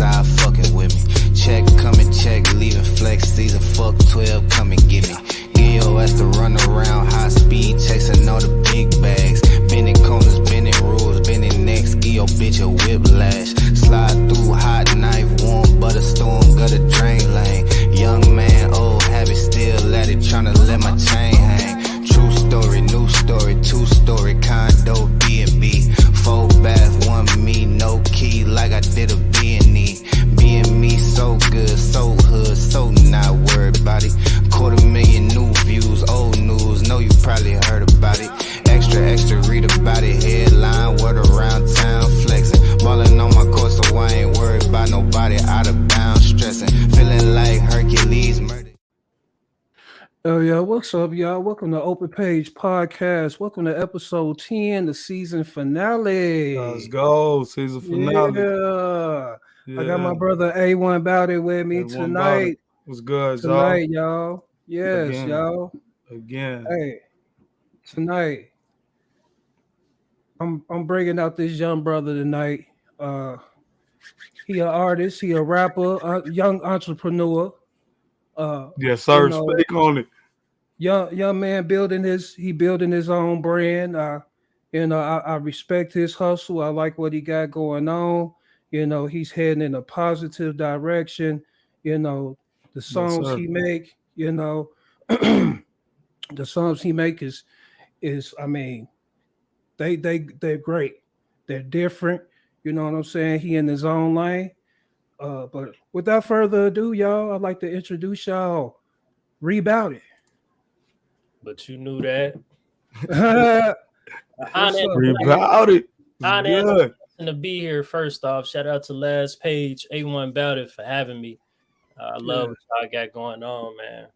side fucking with me. Check, coming, check, leaving flex, season fuck 12, come and get me. Get your ass to run around high speed, chasing all the big bags. Bending corners, bending rules, bending necks, give your bitch a whiplash. Slide through hot knife, warm butter storm, gutter drain lane. Young man, old habit, still at it, tryna let my chain hang. True story, new story, two-story, condo, B&B. 4 bath, 1 me, no key, like I did a B&E. Being me, so good, so hood, so not worried about it. 250,000 new views, old news, know you probably heard about it. Extra, read about it, headline, word around town, flexing. Ballin' on my course, so I ain't worried about nobody out of bounds, stressing. Feeling like Hercules murdered. Oh yeah, what's up, y'all? Welcome to Open Page Podcast. Welcome to episode 10, the season finale. Let's go, season finale. Yeah. I got my brother A1 Boutit with me tonight. What's good, tonight, y'all? Yes, Again. y'all. Again. Hey, tonight, I'm bringing out this young brother tonight. He an artist, he a rapper, a young entrepreneur. Yes, sir. Speak on it. Young man building his own brand. I respect his hustle. I like what he got going on. He's heading in a positive direction. The songs he make, the songs he make is I mean, they're great. They're different. You know what I'm saying? He in his own lane. But without further ado, y'all, I'd like to introduce y'all Ree Boutit. But you knew that. Ree Boutit. Good to be here. First off, shout out to last page A1 Boutit for having me. I love what y'all got going on, man.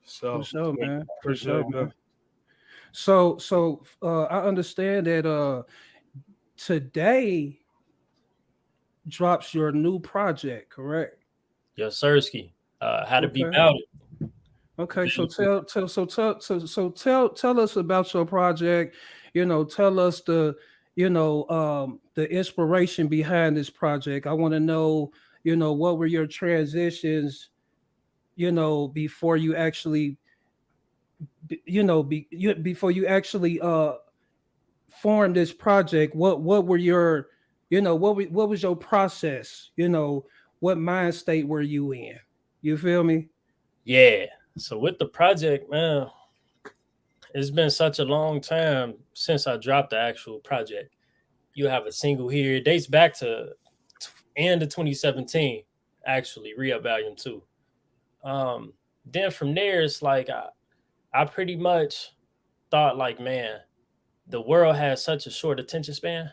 For sure, man. For sure, man. So I understand that today drops your new project, correct? Yes, sirski. How to be about it. Okay, so tell us about your project. Tell us the inspiration behind this project. I want to know, what were your transitions, before you actually, before you actually formed this project. What were your, what was your process? What mind state were you in? You feel me? Yeah. So with the project, man, it's been such a long time since I dropped the actual project. You have a single here. It dates back to end of 2017, actually, Re-Up Volume 2. Then from there, it's like I pretty much thought like, man, the world has such a short attention span.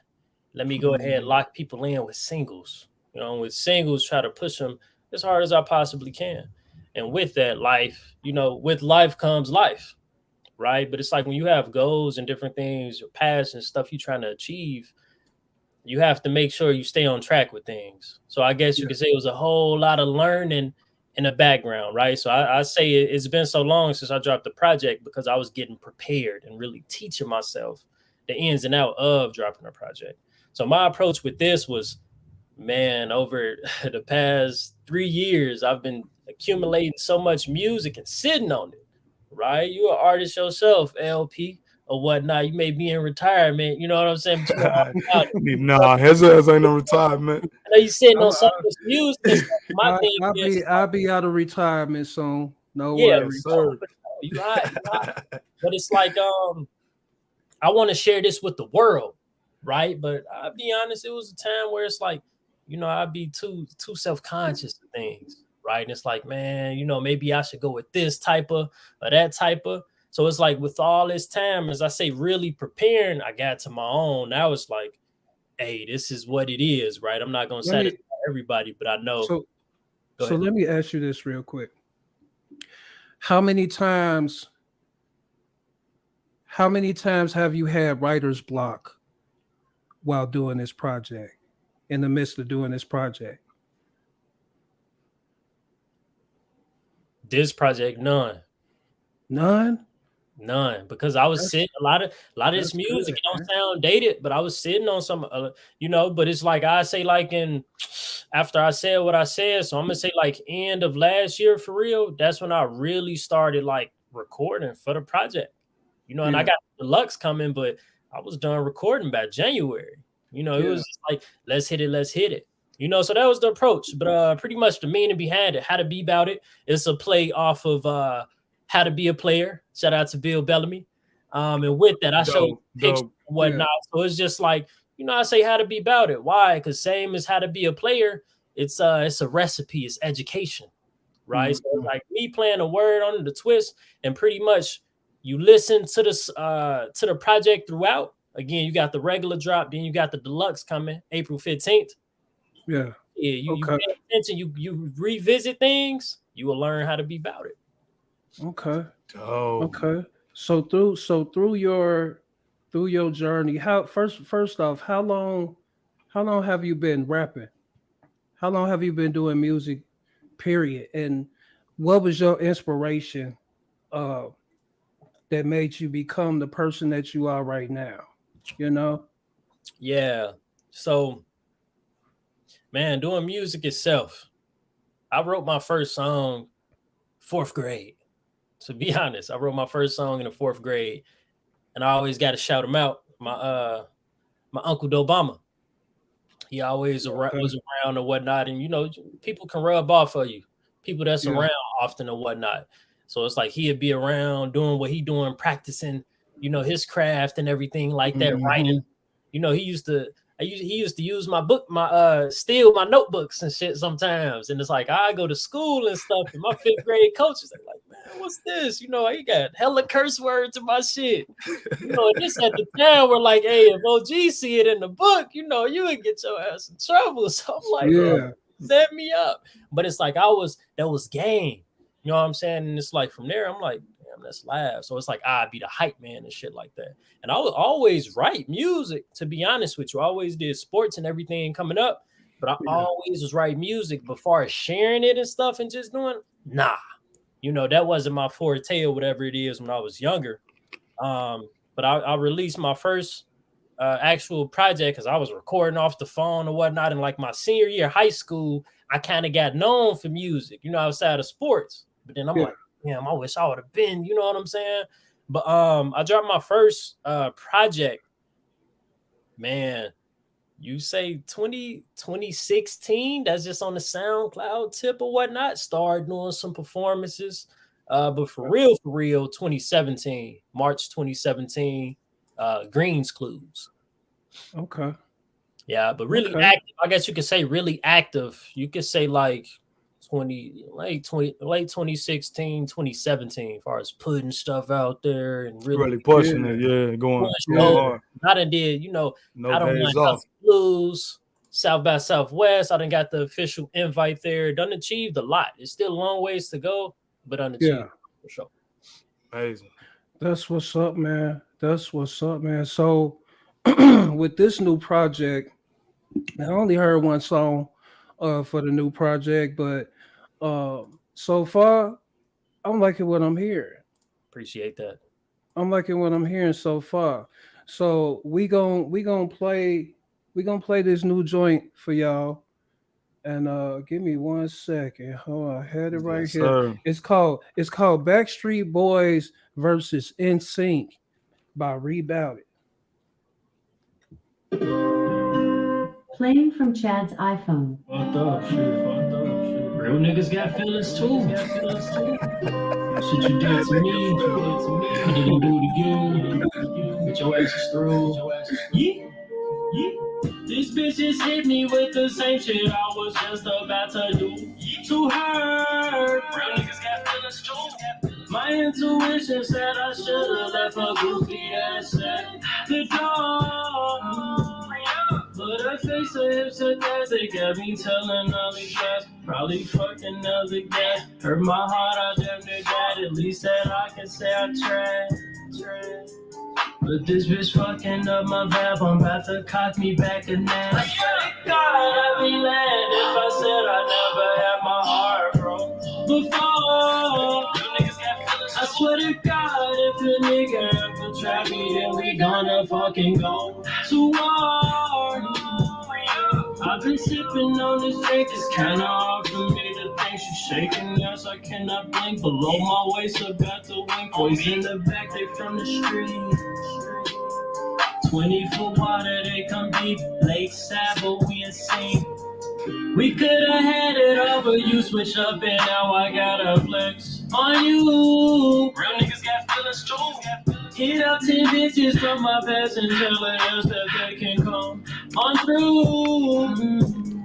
Let me go ahead and lock people in with singles. With singles, try to push them as hard as I possibly can. And with that life, with life comes life, right? But it's like when you have goals and different things, your passion, stuff you're trying to achieve, you have to make sure you stay on track with things. So I guess you could say it was a whole lot of learning in the background, right? So I say it's been so long since I dropped the project because I was getting prepared and really teaching myself the ins and out of dropping a project. So my approach with this was, man, over the past 3 years, I've been accumulating so much music and sitting on it, right? You're an artist yourself, LP or whatnot. You may be in retirement, you know what I'm saying? Nah, his ass ain't no retirement. I know you sitting on so much music. I'll be out of retirement soon. No worries. Sir. You right. But it's like, I want to share this with the world, right? But I'll be honest, it was a time where it's like, I'd be too self-conscious of things, right? And it's like, man, maybe I should go with this type of or that type of. So it's like with all this time, as I say, really preparing, I got to my own. Now it's like, hey, this is what it is, right? I'm not going to satisfy everybody, but I know. So let me ask you this real quick. How many times have you had writer's block while doing this project? In the midst of doing this project? This project, none. None? None, because I was sitting a lot of this That's music. good, It don't man. sound dated, but I was sitting on some, But it's like I say, like in after I said what I said, so I'm gonna say like end of last year for real. That's when I really started like recording for the project, And I Yeah, got deluxe coming, but I was done recording by January. It yeah, was just like let's hit it. So that was the approach. But pretty much the meaning behind it, how to be about it. It's a play off of How to Be a Player. Shout out to Bill Bellamy. And with that, I show you pictures Dope. and yeah. whatnot. So it's just like, I say how to be about it. Why? Because same as how to be a player, it's a recipe, it's education, right? So it's like me playing a word on the twist, and pretty much you listen to the project throughout. Again, you got the regular drop, then you got the deluxe coming April 15th. Yeah. Yeah, you Okay. pay attention, you revisit things, you will learn how to be about it. Okay. Dope. Okay. So through your journey, how first off, how long have you been rapping? How long have you been doing music? Period. And what was your inspiration uh that made you become the person that you are right now? You know? Yeah. So, man, doing music itself. I wrote my first song 4th grade. To be honest, I wrote my first song in the 4th grade, and I always got to shout him out. My uncle Dobama. He always Okay. was around and whatnot, and people can rub off of you. People that's Yeah. around often and whatnot. So it's like he'd be around doing what he doing, practicing, his craft and everything like that, writing. Mhm. He used to use my book, steal my notebooks and shit sometimes. And it's like I go to school and stuff, and my 5th grade coaches are like, man, what's this? He got hella curse words in my shit. And this at the time we're like, hey, if OG see it in the book, you would get your ass in trouble. So I'm like, Yeah. set me up. But it's like that was game. You know what I'm saying? And it's like from there, I'm like, damn, that's live. So it's like I'd be the hype man and shit like that. And I would always write music, to be honest with you. I always did sports and everything coming up, but I always was writing music before sharing it and stuff and just doing, nah. That wasn't my forte or whatever it is when I was younger. But I released my first actual project because I was recording off the phone or whatnot. And like my senior year of high school, I kind of got known for music, outside of sports. But then I'm like, damn, I wish I would have been, you know what I'm saying? But I dropped my first project, man. You say 2016, that's just on the SoundCloud tip or whatnot. Started doing some performances. But for real, 2017, March 2017, Greens Clues. Okay. Yeah, but really active. I guess you could say really active. You could say like late 2016, 2017, as far as putting stuff out there and really pushing it, going hard. I done did, no I don't days mind off. Blues, South by Southwest. I done got the official invite there. Done achieved a lot. It's still a long ways to go, but done achieved for sure. Amazing. That's what's up, man. That's what's up, man. So with this new project, I only heard one song for the new project, but so far I'm liking what I'm hearing. Appreciate that. I'm liking what I'm hearing so far. So we gonna play this new joint for y'all. And give me 1 second. Hold on, I had it right here. Sir. It's called Backstreet Boys versus Nsync by Ree Boutit. Playing from Chad's iPhone. Fucked up shit. Real niggas got feelings too. Shit you did to me, I didn't do it again. But your ass is through. Yeah. These bitches hit me with the same shit I was just about to do to her. Real niggas got feelings too. My intuition said I should've left a goofy ass at the door. But her face so hypnotizing got me telling all these lies. Probably fucking other guy. Hurt my heart, I damn near died. At least that I can say I tried. But this bitch fucking up my vibe. I'm about to cock me back a nap. I swear to God, I'd be lying if I said I never had my heart broke before. I swear to God, if a nigga ever try me, then we gonna fucking go to war. I've been sipping on this drink, it's kinda hard for me to think. She's shaking as I cannot blink. Below my waist, about to wink. Boys in the back, they from the street. 20-foot water, they come deep. Lake Sabo, we Nsync. We could've had it all, but you switch up and now I gotta flex on you. Real niggas got feelings too. Hit up 10 bitches from my past and tell us that they can come on through.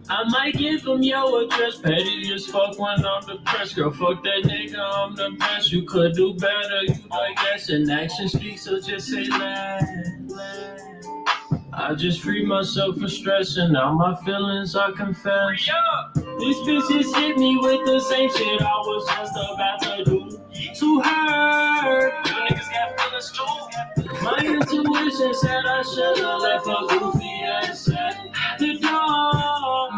I might give them your address, petty as fuck when I'm depressed. Girl, fuck that nigga, I'm the best. You could do better, you like that. And action speaks, so just say that. I just freed myself from stress and now my feelings I confess. These bitches hit me with the same shit I was just about to do to her. You niggas got feelings too. My intuition said I should've left her goofy ass at the door.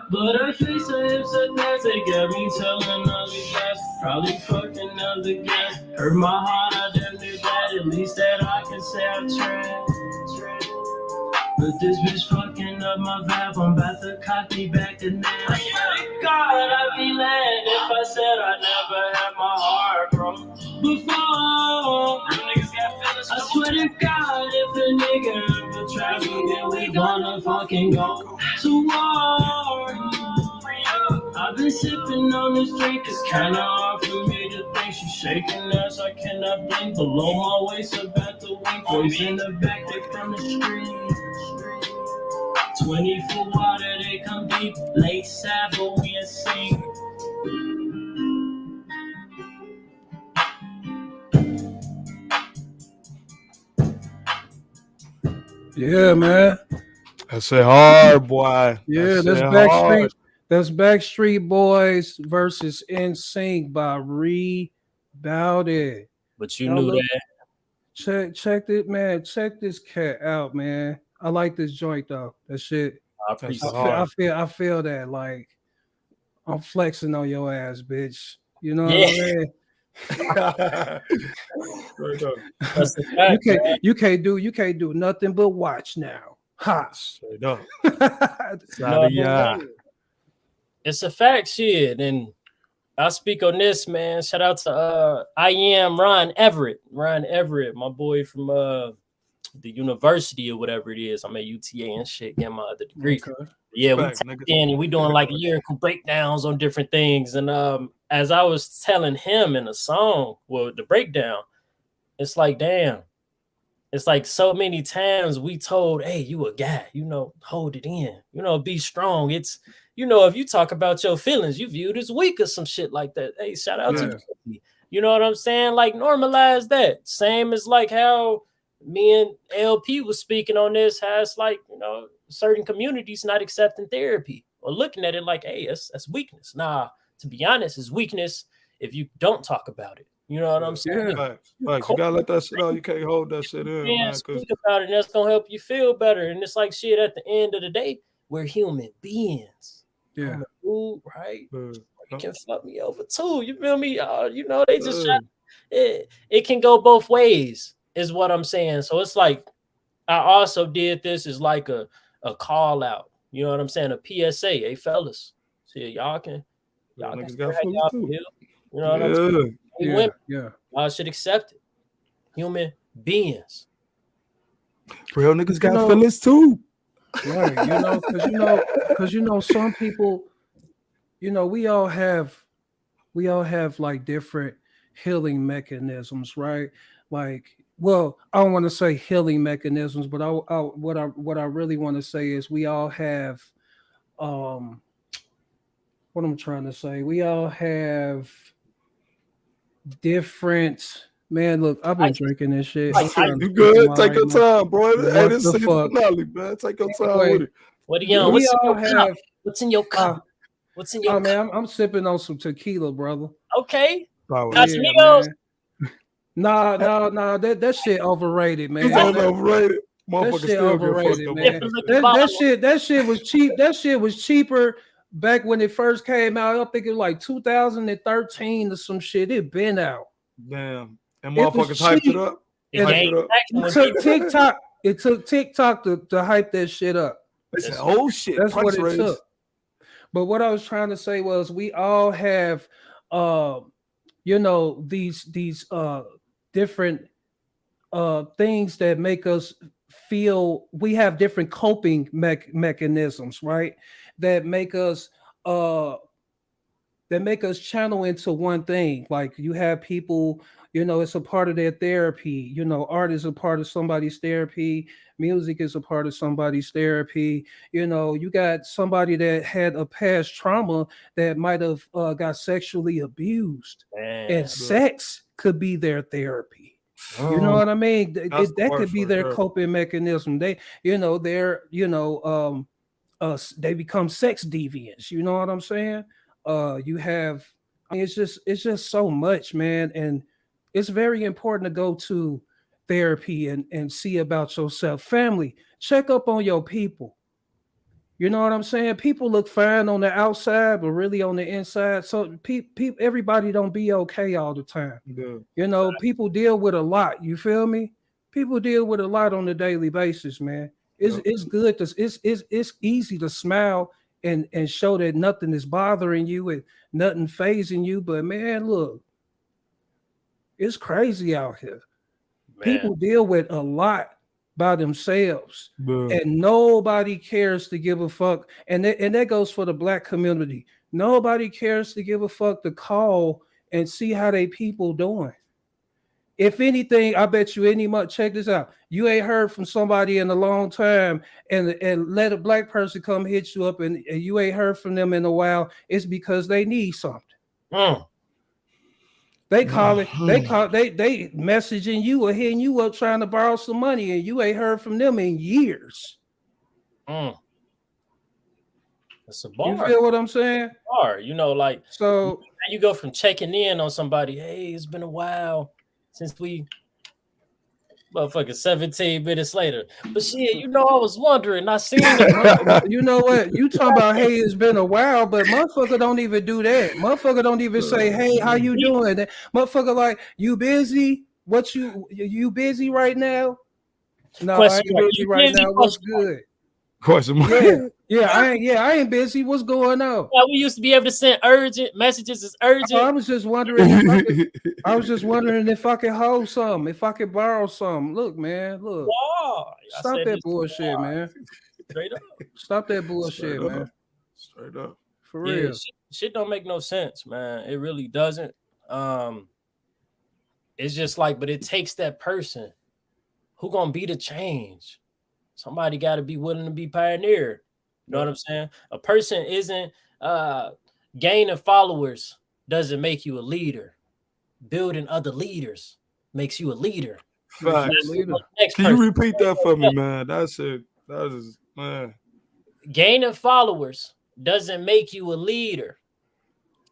But her face and hips and ass, they got me telling all these lies. Probably fucking other guys. Hurt my heart, I damn near died. At least that I can say I tried. But this bitch fucking up my vibe. I'm about to cock me back to now. I swear to God, I'd be lying if I said I never had my heart broke before. I swear to God, if a nigga ever try me, then we gonna fucking go to war. I've been sipping on this drink, it's kinda hard for me to think. She's shaking as I cannot blink. Below my waist, about to wink. Boys in the back, they from the street. 20-foot water, they come deep. Lake Sabo, we Nsync. Yeah, man. That's it hard, boy. Yeah, that's Backstreet. That's Backstreet Boys versus Nsync by Ree Boutit. But you knew that. Check it, man. Check this cat out, man. I like this joint though. That shit. I feel that like I'm flexing on your ass, bitch. You know what I mean? You can't do nothing but watch now. Ha. Straight up. It's a fact, shit. And I'll speak on this, man. Shout out to I am Ron Everett. Ron Everett, my boy from the university or whatever it is. I'm at UTA and shit, getting my other degree. Okay. Yeah, we tapped in and we doing like lyrical breakdowns on different things. And as I was telling him in the song, well, the breakdown, it's like, damn. It's like so many times we told, hey, you a guy, you know, hold it in, you know, be strong. It's, you know, if you talk about your feelings, you viewed as weak or some shit like that. Hey, shout out to you. You know what I'm saying? Like normalize that. Same as like how me and LP was speaking on this, how it's like, you know, certain communities not accepting therapy or looking at it like, hey, that's weakness. Nah, to be honest, it's weakness if you don't talk about it. You know what I'm saying? Yeah, like, you gotta let that shit out. You can't hold that shit in. Man, speak about it, and that's gonna help you feel better. And it's like shit. At the end of the day, we're human beings. Yeah, food, right? You can fuck me over too. You feel me? You know, they just try. It can go both ways, is what I'm saying. So it's like I also did this as like a call out. You know what I'm saying? A PSA. Hey, fellas, see y'all can niggas feel got how y'all too. feel. You know what I'm saying? Yeah. Y'all should accept it. Human beings. Real niggas got feelings too. Right. Because some people, you know, we all have like different healing mechanisms, right? Like, well, I don't want to say healing mechanisms, but what I really want to say is we all have what I'm trying to say. We all have different. Man, look, I've been drinking this shit. You good? Take your time, bro. Hey, this is finale, man. Take your time with it. What do you on? What's in your cup? What's in your cup? Man, I'm sipping on some tequila, brother. Okay. Casamigos. Nah, that shit overrated, man. Overrated. That shit overrated, man. That shit was cheap. That shit was cheaper back when it first came out. I think it was like 2013 or some shit. It been out. Damn. And motherfuckers hyped it up. It took TikTok to hype that shit up. They said, "Oh shit, that's what it took." But what I was trying to say was, we all have, these different things that make us feel. We have different coping mechanisms, right? That make us channel into one thing. Like, you have people, it's a part of their therapy. Art is a part of somebody's therapy. Music is a part of somebody's therapy. You got somebody that had a past trauma that might have got sexually abused, and sex could be their therapy. You know what I mean? That could be their coping mechanism. They become sex deviants. You know what I'm saying? It's just so much, man. And it's very important to go to therapy and see about yourself. Family, check up on your people. You know what I'm saying? People look fine on the outside, but really on the inside. So everybody don't be okay all the time. Yeah. People deal with a lot. You feel me? People deal with a lot on a daily basis, man. It's good. It's easy to smile and show that nothing is bothering you and nothing phasing you. But man, look, it's crazy out here. Man. People deal with a lot by themselves, and nobody cares to give a fuck. And that goes for the Black community. Nobody cares to give a fuck to call and see how they people doing. If anything, I bet you any month, check this out. You ain't heard from somebody in a long time, and let a Black person come hit you up, and you ain't heard from them in a while. It's because they need something. They call it, they messaging you or hitting you up trying to borrow some money, and you ain't heard from them in years. That's a bar. You feel what I'm saying? Bar, like, so you go from checking in on somebody, hey, it's been a while since we, motherfucking 17 minutes later. But shit, I was wondering, I seen it. You know what? You talking about, hey, it's been a while, but motherfucker don't even do that. Motherfucker don't even say, hey, how you doing? Motherfucker like, you busy? What you busy right now? No, I ain't busy right now. What's good? Question mark. Yeah, I ain't busy. What's going on? Yeah, we used to be able to send urgent messages as urgent. I was just wondering if I could hold something, if I could borrow something. Look, man, look. Wow. Stop that bullshit, man. Straight up. Stop that bullshit, man. Straight up. For real. Shit don't make no sense, man. It really doesn't. It's just like, but it takes that person who gonna be the change. Somebody got to be willing to be pioneer. You know what I'm saying? A person isn't gaining followers doesn't make you a leader. Building other leaders makes you a leader. Can you repeat that for me, man? That's it. That is, man. Gaining followers doesn't make you a leader.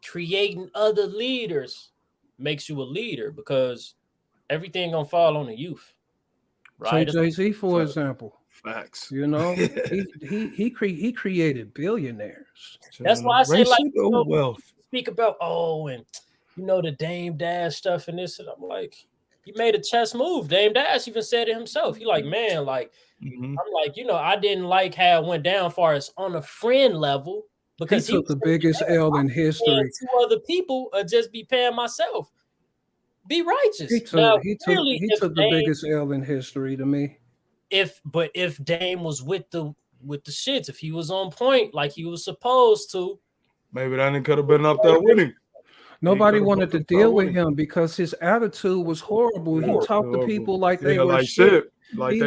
Creating other leaders makes you a leader, because everything gonna fall on the youth. Right? Take Jay-Z, for example. Facts. He created billionaires. That's why I say, like, speak about and the Dame Dash stuff and this, and I'm like, he made a chess move. Dame Dash even said it himself. He like, man, like, I'm like, I didn't like how it went down far as on a friend level, because he took the biggest L in history. Two other people just be paying myself. Be righteous. He took the biggest L in history to me. If Dame was with the shits, if he was on point like he was supposed to, maybe that could have been up there winning. Nobody wanted to deal with him because his attitude was horrible. He talked to people like they were shit. He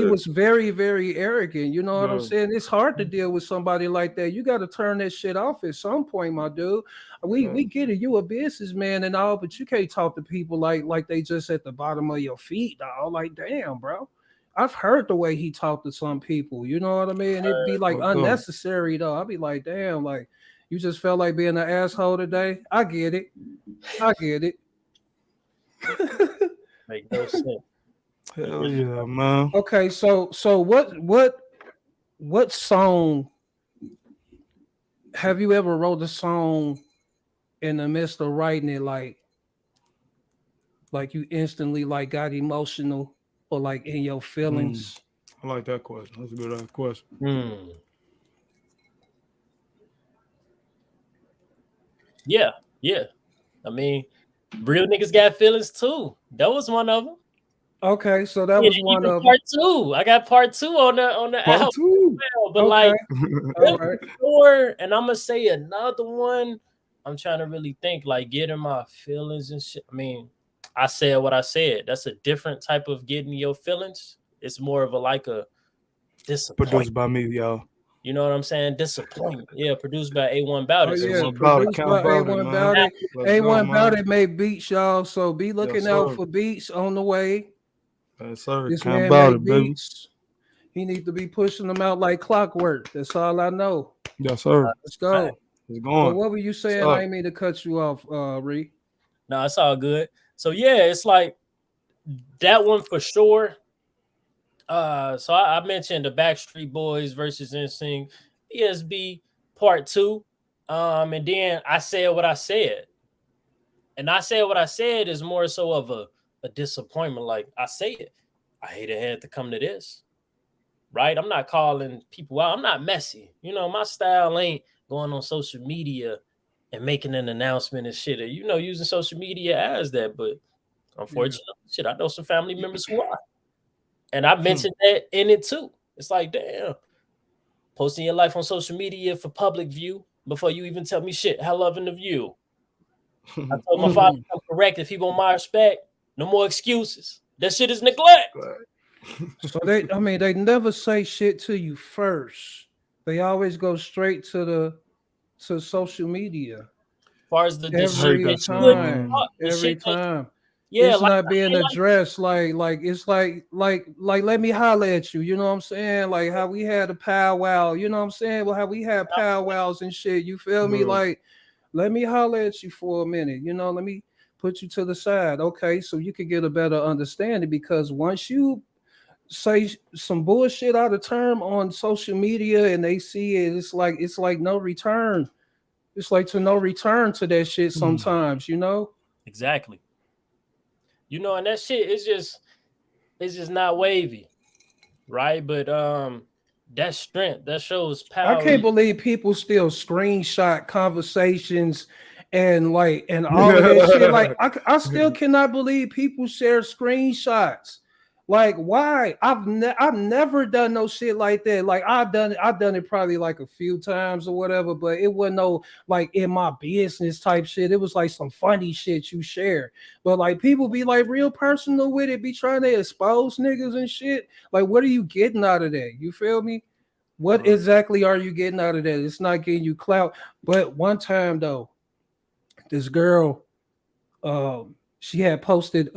was very, very arrogant. You know what I'm saying? It's hard to deal with somebody like that. You got to turn that shit off at some point, my dude. We get it. You a businessman and all, but you can't talk to people like they just at the bottom of your feet, dog. Like, damn, bro. I've heard the way he talked to some people. You know what I mean? It'd be like unnecessary, though. I'd be like, damn, like, you just felt like being an asshole today. I get it. Make no sense. Hell yeah, man. Okay, so what song have you ever wrote a song in the midst of writing it, like Like you instantly like got emotional or like in your feelings? I like that question. That's a good question. Yeah, yeah. I mean, real niggas got feelings too. That was one of them. Okay, so that Yeah, was one even of them. part 2. I got part 2 on the Part album. 2. Well, but Okay. like, All right. sure. And I'm gonna say another one. I'm trying to really think, like getting my feelings and shit. I mean, I said what I said. That's a different type of getting your feelings. It's more of a disappointment. Produced by me, y'all. You know what I'm saying? Disappointment. Yeah, produced by A1 Oh Boutit. yeah, A1 Boutit, produced by A1 Boutit. A1 Boutit made beats, y'all. So be looking out for beats on the way. Yes, sir. This Count man Boutit, made baby. beats. He needs to be pushing them out like clockwork. That's all I know. Yes, sir. Let's go. It's going. So what were you saying? I didn't mean to cut you off, Ree. No, it's all good. So yeah, it's like that one for sure. So I mentioned the Backstreet Boys versus Nsync, PSB Part 2. And then I said what I said. And I said what I said is more so of a disappointment. Like I say it. I hate it had to come to this. Right? I'm not calling people out. I'm not messy. You know, my style ain't going on social media and making an announcement and shit. You know, using social media as that. But unfortunately, shit, I know some family members who are. And I mentioned that in it too. It's like, damn, posting your life on social media for public view before you even tell me shit. How loving the view. I told my father I'm correct. If he want my respect, no more excuses. That shit is neglect. So they never say shit to you first. They always go straight to social media. As far as the every time. Yeah, it's not being addressed like it's like let me holler at you, you know what I'm saying? Like how we had a powwow, you know what I'm saying? Well, how we had powwows and shit, you feel me? Like, let me holler at you for a minute, you know, let me put you to the side. Okay, so you could get a better understanding, because once you say some bullshit out of term on social media and they see it, it's like no return. It's like to no return to that shit sometimes, you know? Exactly. You know, and that shit is just not wavy, right? But that strength, that shows power. I can't believe people still screenshot conversations and all of that shit. Like I still cannot believe people share screenshots. Like, why? I've never done no shit like that. Like I've done it probably like a few times or whatever, but it wasn't no like in my business type shit. It was like some funny shit you share. But like people be like real personal with it, be trying to expose niggas and shit. Like, what are you getting out of that? You feel me? What exactly are you getting out of that? It's not getting you clout. But one time though, this girl, she had posted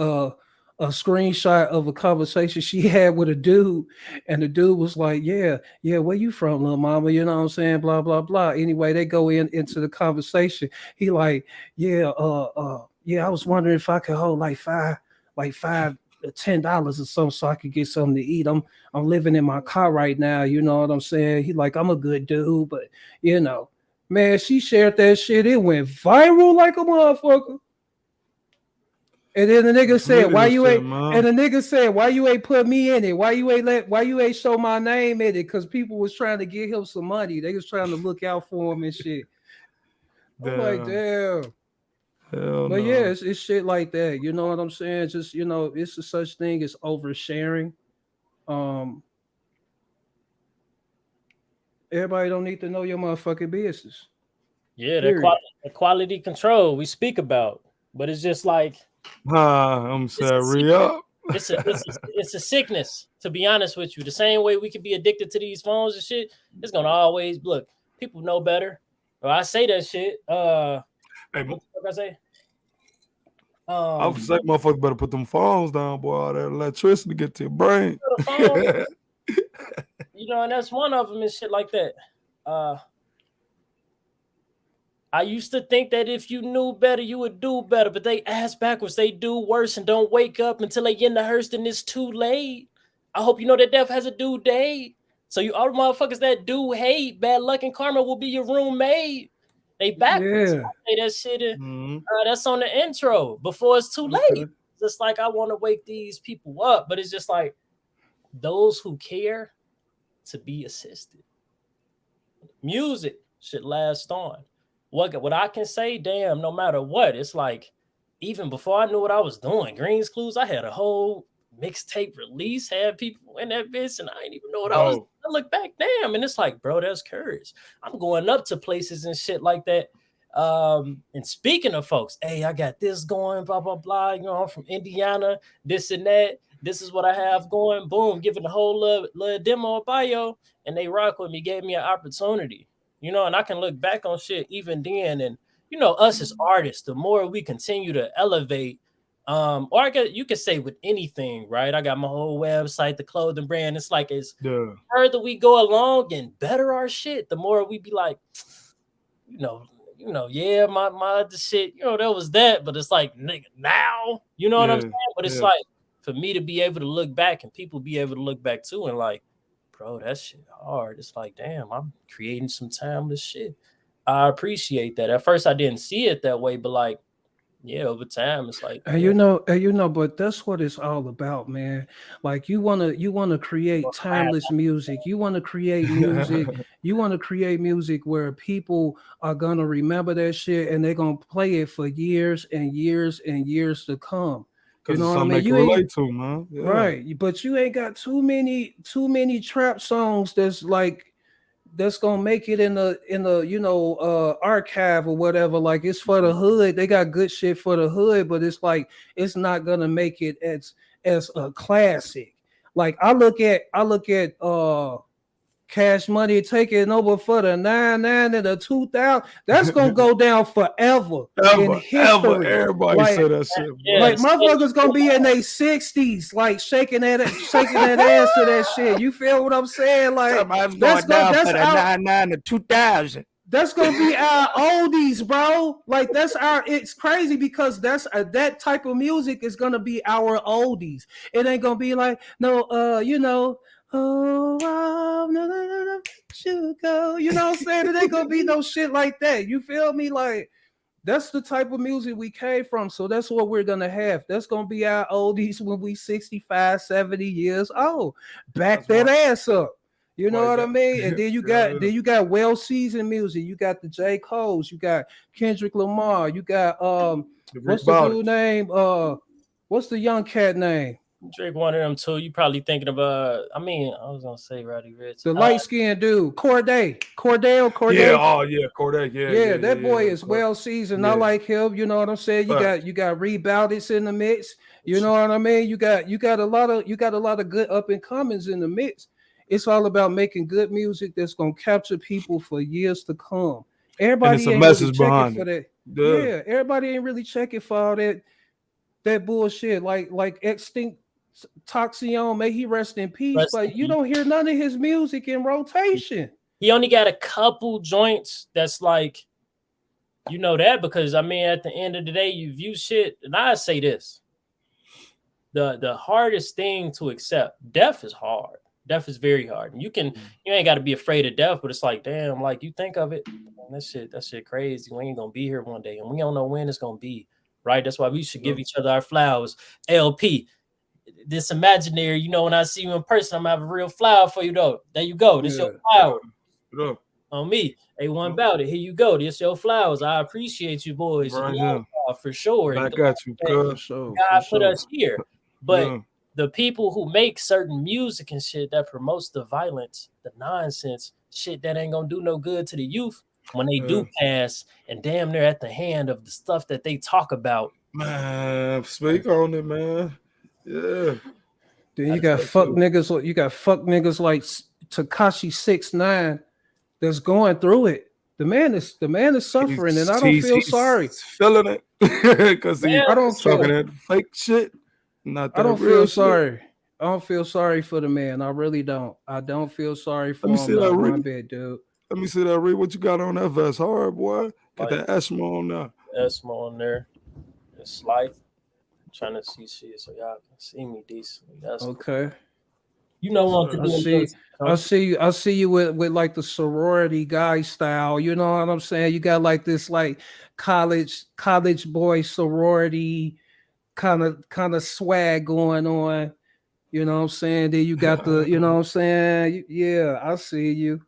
a screenshot of a conversation she had with a dude, and the dude was like, yeah, where you from, little mama? You know what I'm saying? Blah, blah, blah. Anyway, they go into the conversation. He like, yeah, I was wondering if I could hold like $5 $10 or something so I could get something to eat. I'm living in my car right now, you know what I'm saying? He like, I'm a good dude, but you know, man, she shared that shit. It went viral like a motherfucker. And then the nigga said, "Why you ain't?" And the nigga said, "Why you ain't put me in it? Why you ain't show my name in it?" Because people was trying to get him some money. They was trying to look out for him and shit. I'm like, damn. But yeah, it's shit like that. You know what I'm saying? Just, you know, it's a such thing as oversharing. Everybody don't need to know your motherfucking business. Yeah, the quality control we speak about, but it's just like, I'm sorry, up. It's a sickness, to be honest with you. The same way we could be addicted to these phones and shit, it's gonna always look. People know better. Well, I say that shit. Hey, what the fuck I say? I would say motherfuckers better put them phones down, boy. All that electricity get to your brain. You know, and that's one of them and shit like that. I used to think that if you knew better, you would do better, but they ass backwards. They do worse and don't wake up until they get in the hearse and it's too late. I hope you know that death has a due date. So you all the motherfuckers that do hate, bad luck and karma will be your roommate. They backwards. Yeah. I say that shit. That's on the intro before it's too late. just like I want to wake these people up, but it's just like those who care to be assisted. Music should last on. What I can say, damn, no matter what, it's like even before I knew what I was doing, Greens Clues, I had a whole mixtape release, had people in that bitch, and I didn't even know what I was. I look back, damn, and it's like, bro, that's courage. I'm going up to places and shit like that. And speaking of folks, hey, I got this going, blah blah blah. You know, I'm from Indiana, this and that. This is what I have going. Boom, giving the whole little demo bio, and they rock with me, gave me an opportunity. You know, and I can look back on shit even then, and you know, us as artists, the more we continue to elevate, or you could say with anything, right? I got my whole website, the clothing brand. It's like as further we go along and better our shit, the more we be like, you know, yeah, my the shit, you know, that was that, but it's like, nigga, now, you know what I'm saying? But it's like for me to be able to look back and people be able to look back too, and like, bro, that shit hard. It's like, damn, I'm creating some timeless shit. I appreciate that. At first, I didn't see it that way, but like, yeah, over time, it's like, and you know, but that's what it's all about, man. Like you wanna create timeless music. You wanna create music. You wanna create music where people are gonna remember that shit and they're gonna play it for years and years and years to come. You know what I mean? You relate to, man. Yeah. Right, but you ain't got too many trap songs that's gonna make it in the archive or whatever. Like it's for the hood. They got good shit for the hood, but it's like it's not gonna make it as a classic. Like I look at Cash Money taking over for the 99 and the 2000. That's gonna go down forever in history. Everybody say that shit. Yeah, like motherfuckers gonna be in their 60s, like shaking that ass to that shit. You feel what I'm saying? Like that's down for the 99 to 2000. That's gonna be our oldies, bro. Like it's crazy because that's that type of music is gonna be our oldies. It ain't gonna be like no, you go. You know what I'm saying? It ain't gonna be no shit like that. You feel me? Like that's the type of music we came from. So that's what we're gonna have. That's gonna be our oldies when we 65, 70 years old. Back that ass up. You know what I mean? And then you got well-seasoned music. You got the J. Cole's, you got Kendrick Lamar, you got what's the dude name? What's the young cat name? Drake, one of them too. You probably thinking of I was gonna say Roddy Ricch. The light-skinned dude, Cordell. Yeah, Cordell. Yeah, that boy is well seasoned. I like him. You know what I'm saying? You got Ree Boutit in the mix. You know what I mean? You got a lot of good up and comings in the mix. It's all about making good music that's gonna capture people for years to come. Everybody ain't really checking for that. Yeah, everybody ain't really checking for all that bullshit. Like Extinct Toxion, may he rest in peace. But you don't hear none of his music in rotation. He only got a couple joints that's like, you know that, because I mean, at the end of the day, you view shit, and I say this: the hardest thing to accept, death is hard. Death is very hard. And you ain't got to be afraid of death, but it's like, damn, like you think of it, man, that shit crazy. We ain't gonna be here one day, and we don't know when it's gonna be. Right? That's why we should give each other our flowers. LP, this imaginary, you know, when I see you in person, I'm gonna have a real flower for you though. There you go. This your flower. On me. A1 about it. Here you go. This your flowers. I appreciate you boys. Right for sure. I got you, God put us here. But the people who make certain music and shit that promotes the violence, the nonsense, shit that ain't gonna do no good to the youth, when they do pass and damn near at the hand of the stuff that they talk about. Man, speak on it, man. Yeah. Then you got fuck niggas. You got fuck niggas like Tekashi 6ix9ine that's going through it. The man is suffering, and I don't feel sorry. He's feeling it because I don't talking that fake shit. Not that I don't real feel sorry. shit. I don't feel sorry for the man. I really don't. I don't feel sorry for him. My bad, dude. Let me see that. Read what you got on that vest. Hard, boy. Got that asthma on there. Asthma on there. It's light. I'm trying to see shit so y'all can see me decently. That's okay. Cool. You know what to do. I see you with like the sorority guy style. You know what I'm saying? You got like this like college boy sorority kind of swag going on. You know what I'm saying? Then you got the, you know what I'm saying? Yeah, I see you.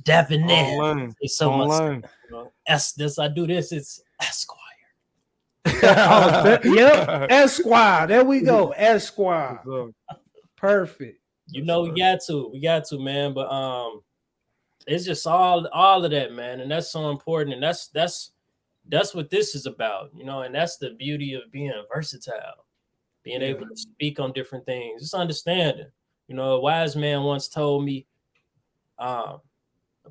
Debonair. Online. It's so Online. much. You know, this I do this. It's Esquire. Yep, Esquire. There we go, Esquire. Perfect. You know, we got to, man. But it's just all of that, man, and that's so important, and that's what this is about, you know, and that's the beauty of being versatile, being able to speak on different things. Just understanding. You know, a wise man once told me, a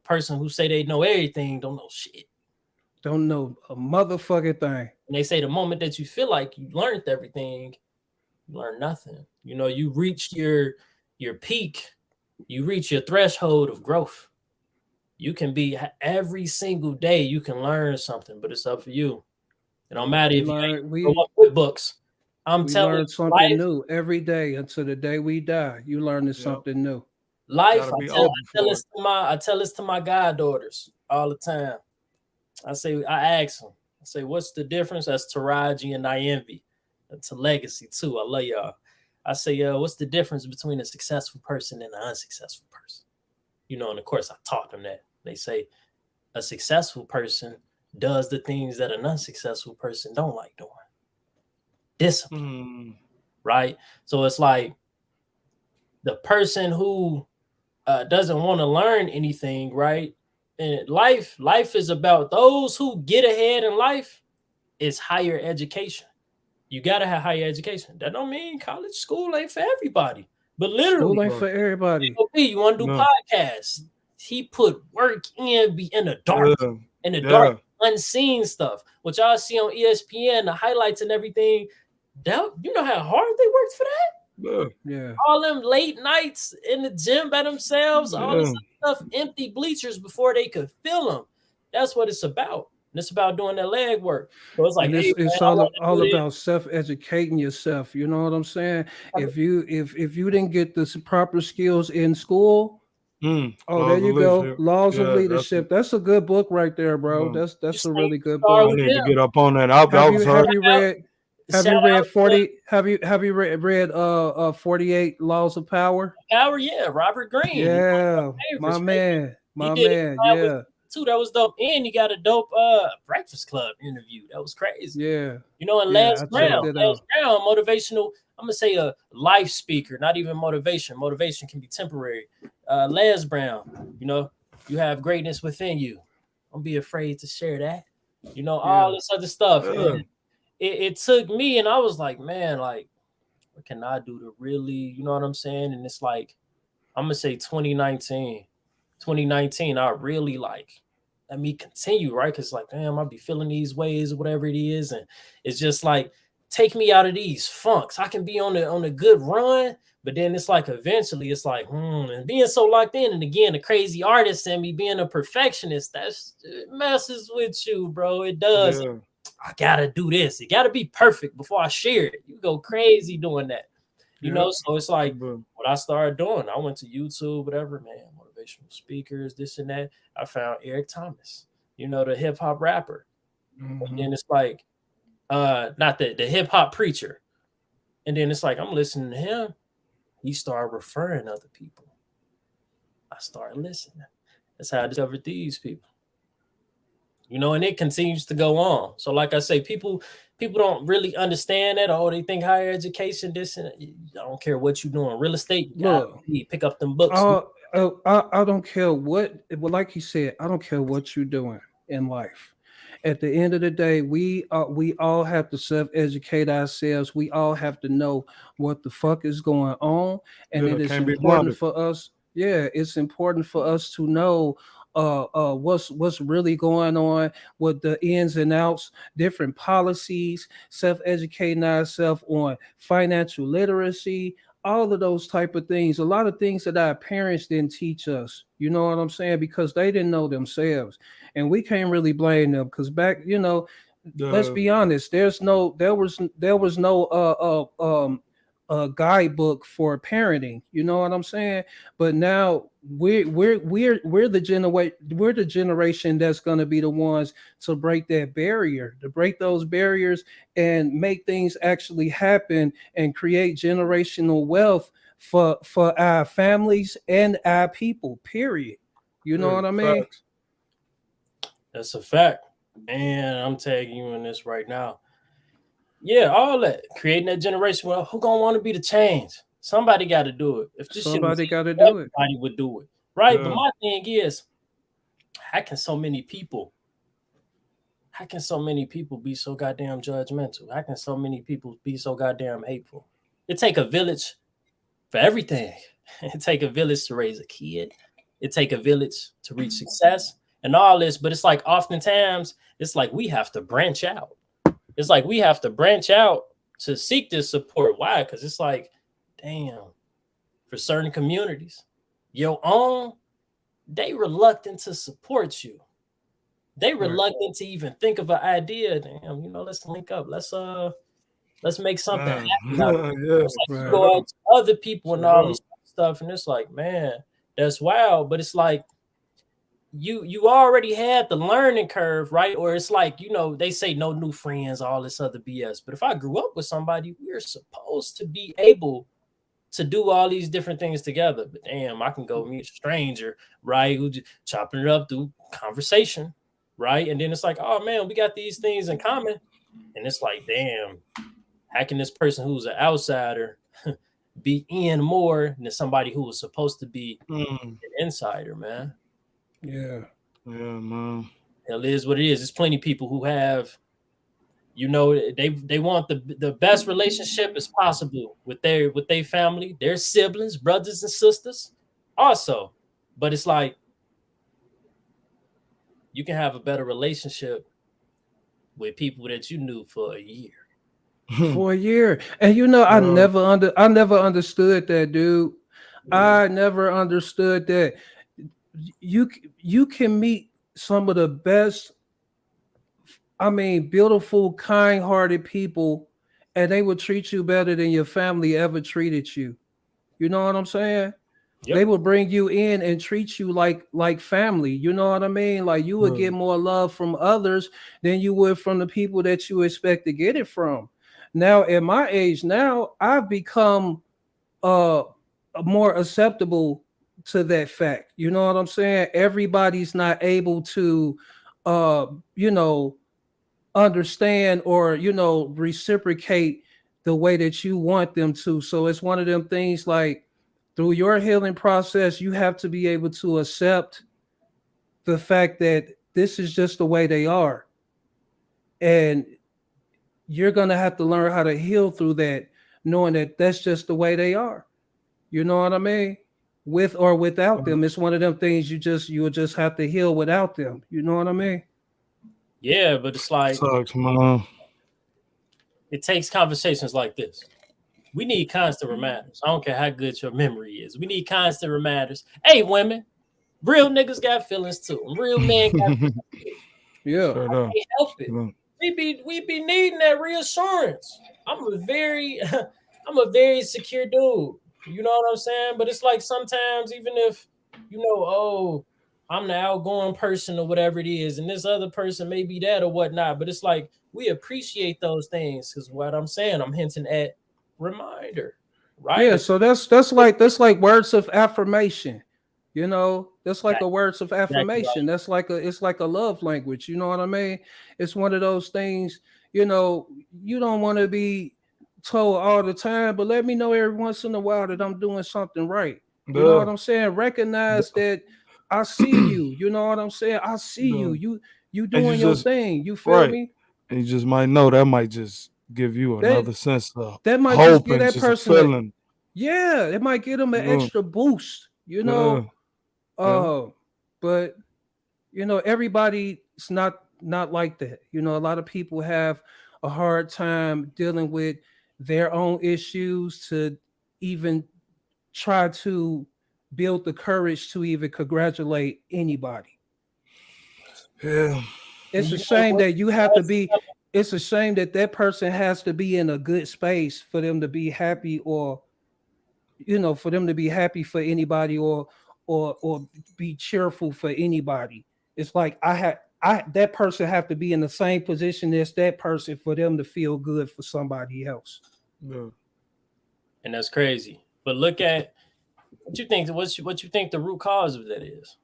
person who say they know everything don't know shit. Don't know a motherfucking thing. And they say the moment that you feel like you learned everything, you learn nothing. You know, you reach your peak, you reach your threshold of growth. You can be every single day, you can learn something, but it's up for you. It don't matter if you go up with books. I'm telling you, something new every day until the day we die. You learning something new. Life, I tell this to my goddaughters all the time. I ask them, I say, what's the difference? That's Taraji and Envy. To Legacy too. I love y'all. I say, what's the difference between a successful person and an unsuccessful person? You know, and of course I taught them that. They say a successful person does the things that an unsuccessful person don't like doing. Discipline, right? So it's like the person who doesn't want to learn anything, right? And life is about those who get ahead in life is higher education. You gotta have higher education. That don't mean college school ain't for everybody, but literally, school ain't for everybody. You want to do podcasts? He put work in the dark, dark, unseen stuff, which y'all see on ESPN, the highlights and everything. You know how hard they worked for that? Yeah. All them late nights in the gym by themselves, all this stuff, empty bleachers before they could fill them. That's what it's about. And it's about doing that leg work. So it's like, it's all about self-educating yourself. You know what I'm saying? If you didn't get the proper skills in school, there you go. Laws of Leadership. That's a good book right there, bro. That's a really good book. I need to get up on that. Have you read 48 Laws of Power? Yeah, Robert Greene. Yeah, my man. Yeah. Too, that was dope. And he got a dope Breakfast Club interview. That was crazy. Yeah. You know, and Les Brown, motivational, I'm gonna say a life speaker, not even motivation. Motivation can be temporary. Les Brown, you know, you have greatness within you. Don't be afraid to share that. You know, all this other stuff. And it took me, and I was like, man, like, what can I do to really, you know what I'm saying? And it's like, I'm gonna say 2019, I really like, let me continue, right? Because like, damn, I'll be feeling these ways or whatever it is. And it's just like, take me out of these funks. I can be on a good run, but then it's like, eventually it's like, and being so locked in. And again, the crazy artist and me being a perfectionist, it messes with you, bro. It does. Yeah. I gotta do this. It gotta be perfect before I share it. You go crazy doing that. You know, so it's like what I started doing. I went to YouTube, whatever, man, motivational speakers, this and that. I found Eric Thomas, you know, the hip hop rapper. And then it's like, not the hip hop preacher. And then it's like, I'm listening to him. He started referring other people. I started listening. That's how I discovered these people. You know, and it continues to go on. So like I say, people don't really understand that. Oh, they think higher education, this and I don't care what you're doing. Real estate, you pick up them books. I don't care what, like you said, I don't care what you're doing in life. At the end of the day, we all have to self-educate ourselves. We all have to know what the fuck is going on. And it is important for us. Yeah, it's important for us to know what's really going on with the ins and outs, different policies, self-educating ourselves on financial literacy, all of those type of things. A lot of things that our parents didn't teach us, you know what I'm saying? Because they didn't know themselves. And we can't really blame them because back, you know, let's be honest, there was no a guidebook for parenting. You know what I'm saying? But now we're the generation that's going to be the ones to break that barrier, to break those barriers and make things actually happen and create generational wealth for our families and our people. Period. You know what I mean? Facts. That's a fact. And I'm tagging you in this right now. Yeah, all that. Creating that generation. Well, who gonna want to be the change? Somebody got to do it. If this shit was Somebody easy, got to do it. everybody would do it. Right? But Yeah. my thing is, how can so many people be so goddamn judgmental? How can so many people be so goddamn hateful? It take a village for everything. It take a village to raise a kid. It take a village to reach success and all this. But it's like oftentimes it's like we have to branch out. It's like we have to branch out to seek this support. Why? Because it's like, damn, for certain communities, your own, they reluctant to support you. They reluctant to even think of an idea. Damn, let's link up. Let's make something happen. Yeah, It's like you go out to other people and all this stuff, and it's like, man, that's wild. But it's like you already had the learning curve, right? Or it's like, they say no new friends, all this other BS. But if I grew up with somebody, we're supposed to be able to do all these different things together. But damn, I can go meet a stranger, right? Who just chopping it up through conversation, right? And then it's like, oh man, we got these things in common. And it's like, damn, how can this person who's an outsider be in more than somebody who was supposed to be an insider, man? Yeah, man. Hell is what it is. There's plenty of people who have, they want the best relationship as possible with their family, their siblings, brothers and sisters, also. But it's like you can have a better relationship with people that you knew for a year. For a year, and I never understood that, dude. I never understood that. You can meet some of the best, beautiful, kind-hearted people, and they will treat you better than your family ever treated you. You know what I'm saying? Yep. They will bring you in and treat you like family. You know what I mean? Like you would get more love from others than you would from the people that you expect to get it from. Now, at my age now, I've become more acceptable to that fact. You know what I'm saying? Everybody's not able to understand or reciprocate the way that you want them to. So it's one of them things like through your healing process, you have to be able to accept the fact that this is just the way they are. And you're going to have to learn how to heal through that, knowing that that's just the way they are. You know what I mean? With or without them, it's one of them things you'll just have to heal without them. You know what I mean? Yeah, but it's like sucks, man. It takes conversations like this. We need constant reminders. I don't care how good your memory is. We need constant reminders. Hey, women, real niggas got feelings too. Real men got feelings too. Yeah, I can't help it. We be needing that reassurance. I'm a very secure dude. You know what I'm saying? But it's like sometimes even if I'm the outgoing person or whatever it is, and this other person may be that or whatnot, but it's like we appreciate those things because what I'm saying, I'm hinting at reminder, right? Yeah, so that's like words of affirmation. That's like a words of affirmation. That's like it's like a love language. You know what I mean? It's one of those things. You don't want to be told all the time, but let me know every once in a while that I'm doing something right. You know what I'm saying? Recognize that I see you. You know what I'm saying? I see you. You doing your thing. You feel me? And you just might know that might just give you another sense of that might hope just give that and person a feeling. Yeah, it might give them an extra boost. But everybody's not like that. A lot of people have a hard time dealing with their own issues to even try to build the courage to even congratulate anybody. Yeah. It's a shame that you have to be it's a shame that that person has to be in a good space for them to be happy, or for them to be happy for anybody, or be cheerful for anybody. It's like I that person have to be in the same position as that person for them to feel good for somebody else. Yeah. And that's crazy. But look at what you think. What you think the root cause of that is?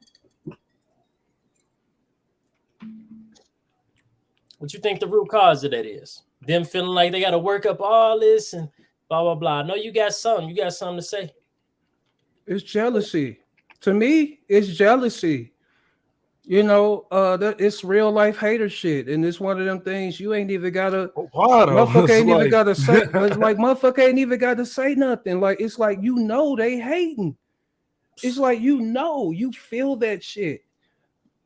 What you think the root cause of that is? Them feeling like they got to work up all this and blah blah blah. I know you got something. You got something to say. It's jealousy. To me, it's jealousy. That it's real life hater shit, and it's one of them things you ain't even gotta. Motherfucker ain't even gotta say. It's like motherfucker ain't even gotta say nothing. Like it's like they hating. It's like you feel that shit.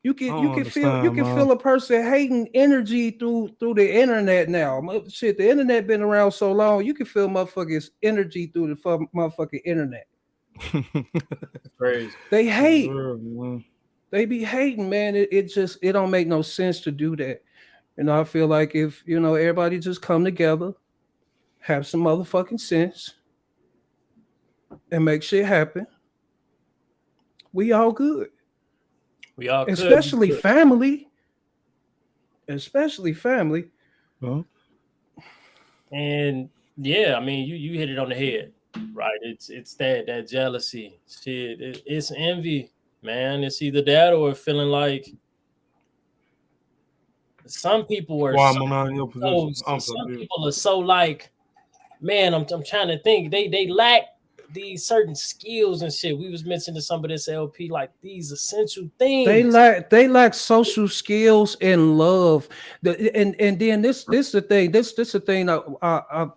You can feel a person hating energy through the internet now. Shit, the internet been around so long, you can feel motherfuckers energy through the motherfucking internet. Crazy. They hate. They be hating, man. It don't make no sense to do that. I feel like if everybody just come together, have some motherfucking sense, and make shit happen, we all good. We all good. Especially family. Especially family. Huh? And yeah, I mean, you hit it on the head, right? It's that jealousy shit. It's envy, man. It's either that or feeling like some people are. Some people are so like, man. I'm trying to think. They lack these certain skills and shit. We was mentioning some of this LP, like these essential things. They lack social skills and love. And then this the thing. This the thing I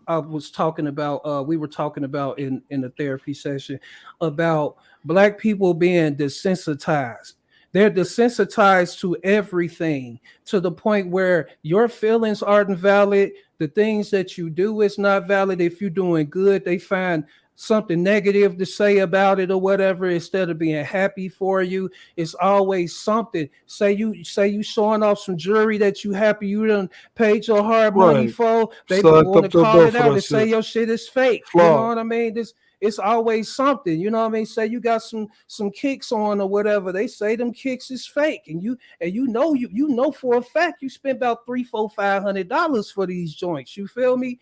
was talking about. We were talking about in the therapy session about Black people being desensitized. They're desensitized to everything, to the point where your feelings aren't valid. The things that you do is not valid. If you're doing good, they find something negative to say about it or whatever. Instead of being happy for you, it's always something. Say you showing off some jewelry that you happy you done paid your hard money for. They want to call it out and say your shit is fake. You know what I mean? It's always something. You know what I mean? Say you got some kicks on or whatever. They say them kicks is fake, and you know for a fact you spent about $300-$500 for these joints. You feel me?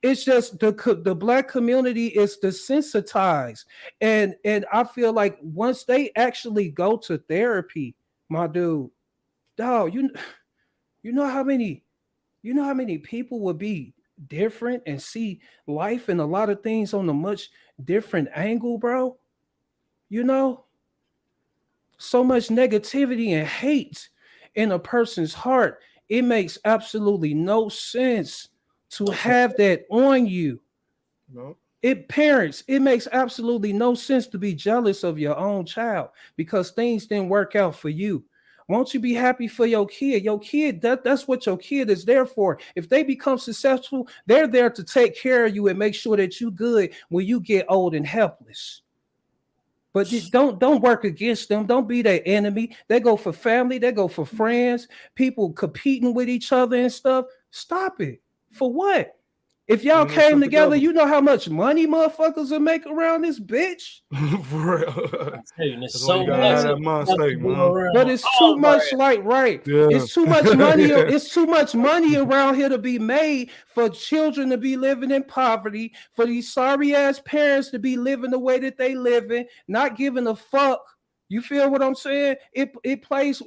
It's just the Black community is desensitized, and I feel like once they actually go to therapy, my dude, dog, you know how many people would be different and see life and a lot of things on a much different angle, bro. So much negativity and hate in a person's heart. It makes absolutely no sense to have that on you. No. Parents, it makes absolutely no sense to be jealous of your own child because things didn't work out for you. Won't you be happy for your kid? Your kid, that's what your kid is there for. If they become successful, they're there to take care of you and make sure that you're good when you get old and helpless. But don't work against them. Don't be their enemy. They go for family. They go for friends. People competing with each other and stuff. Stop it. For what? If y'all came together, you know how much money motherfuckers will make around this bitch. For real. It's so much, but it's too much. It's too much money. It's too much money around here to be made for children to be living in poverty, for these sorry ass parents to be living the way that they living, not giving a fuck. You feel what I'm saying? It plays.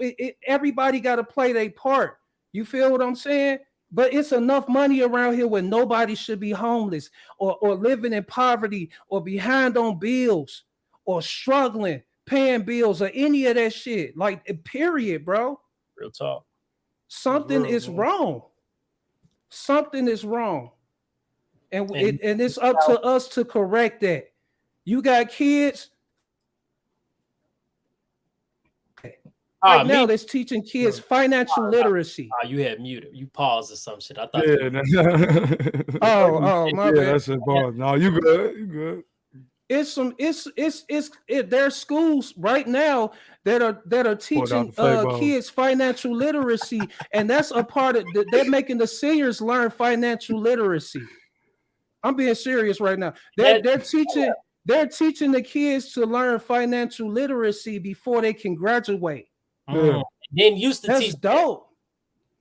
Everybody got to play their part. You feel what I'm saying? But it's enough money around here where nobody should be homeless or living in poverty or behind on bills or struggling, paying bills or any of that shit. Like, period, bro. Real talk. Something is wrong. Something is wrong. And it's up to us to correct that. You got kids. Right now, that's teaching kids financial literacy. You had muted. You paused or some shit. I thought. My bad. That's it. Pause. No, you good. You good. There's schools right now that are teaching kids financial literacy, and that's a part of they're making the seniors learn financial literacy. I'm being serious right now. They're teaching the kids to learn financial literacy before they can graduate. Then used to that's teach dope.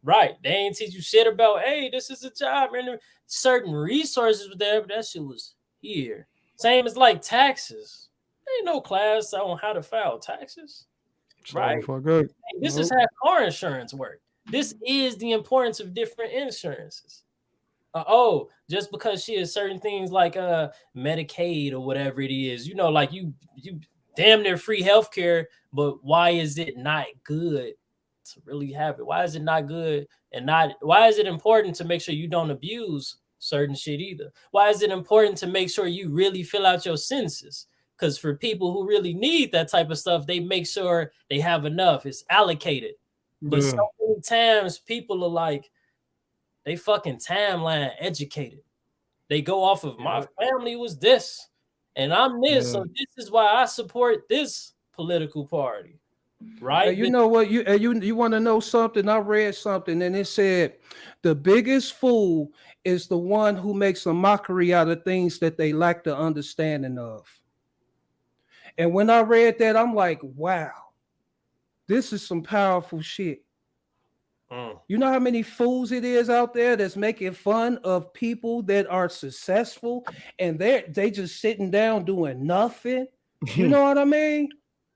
Right. They ain't teach you shit about, hey, this is a job. And certain resources were there, but that shit was here. Same as like taxes. There ain't no class on how to file taxes. Right. Hey, this is how car insurance works. This is the importance of different insurances. Just because she has certain things like Medicaid or whatever it is, you know, like you damn near free healthcare, but why is it not good to really have it? Why is it not good? And why is it important to make sure you don't abuse certain shit either? Why is it important to make sure you really fill out your census? Because for people who really need that type of stuff, they make sure they have enough. It's allocated. But so many times people are like, they fucking timeline educated. They go off of my family was this and I'm this. So this is why I support this political party. Right. You know what? You want to know something? I read something and it said the biggest fool is the one who makes a mockery out of things that they lack the understanding of. And when I read that, I'm like, wow, this is some powerful shit. You know how many fools it is out there that's making fun of people that are successful and they just sitting down doing nothing? You know what I mean?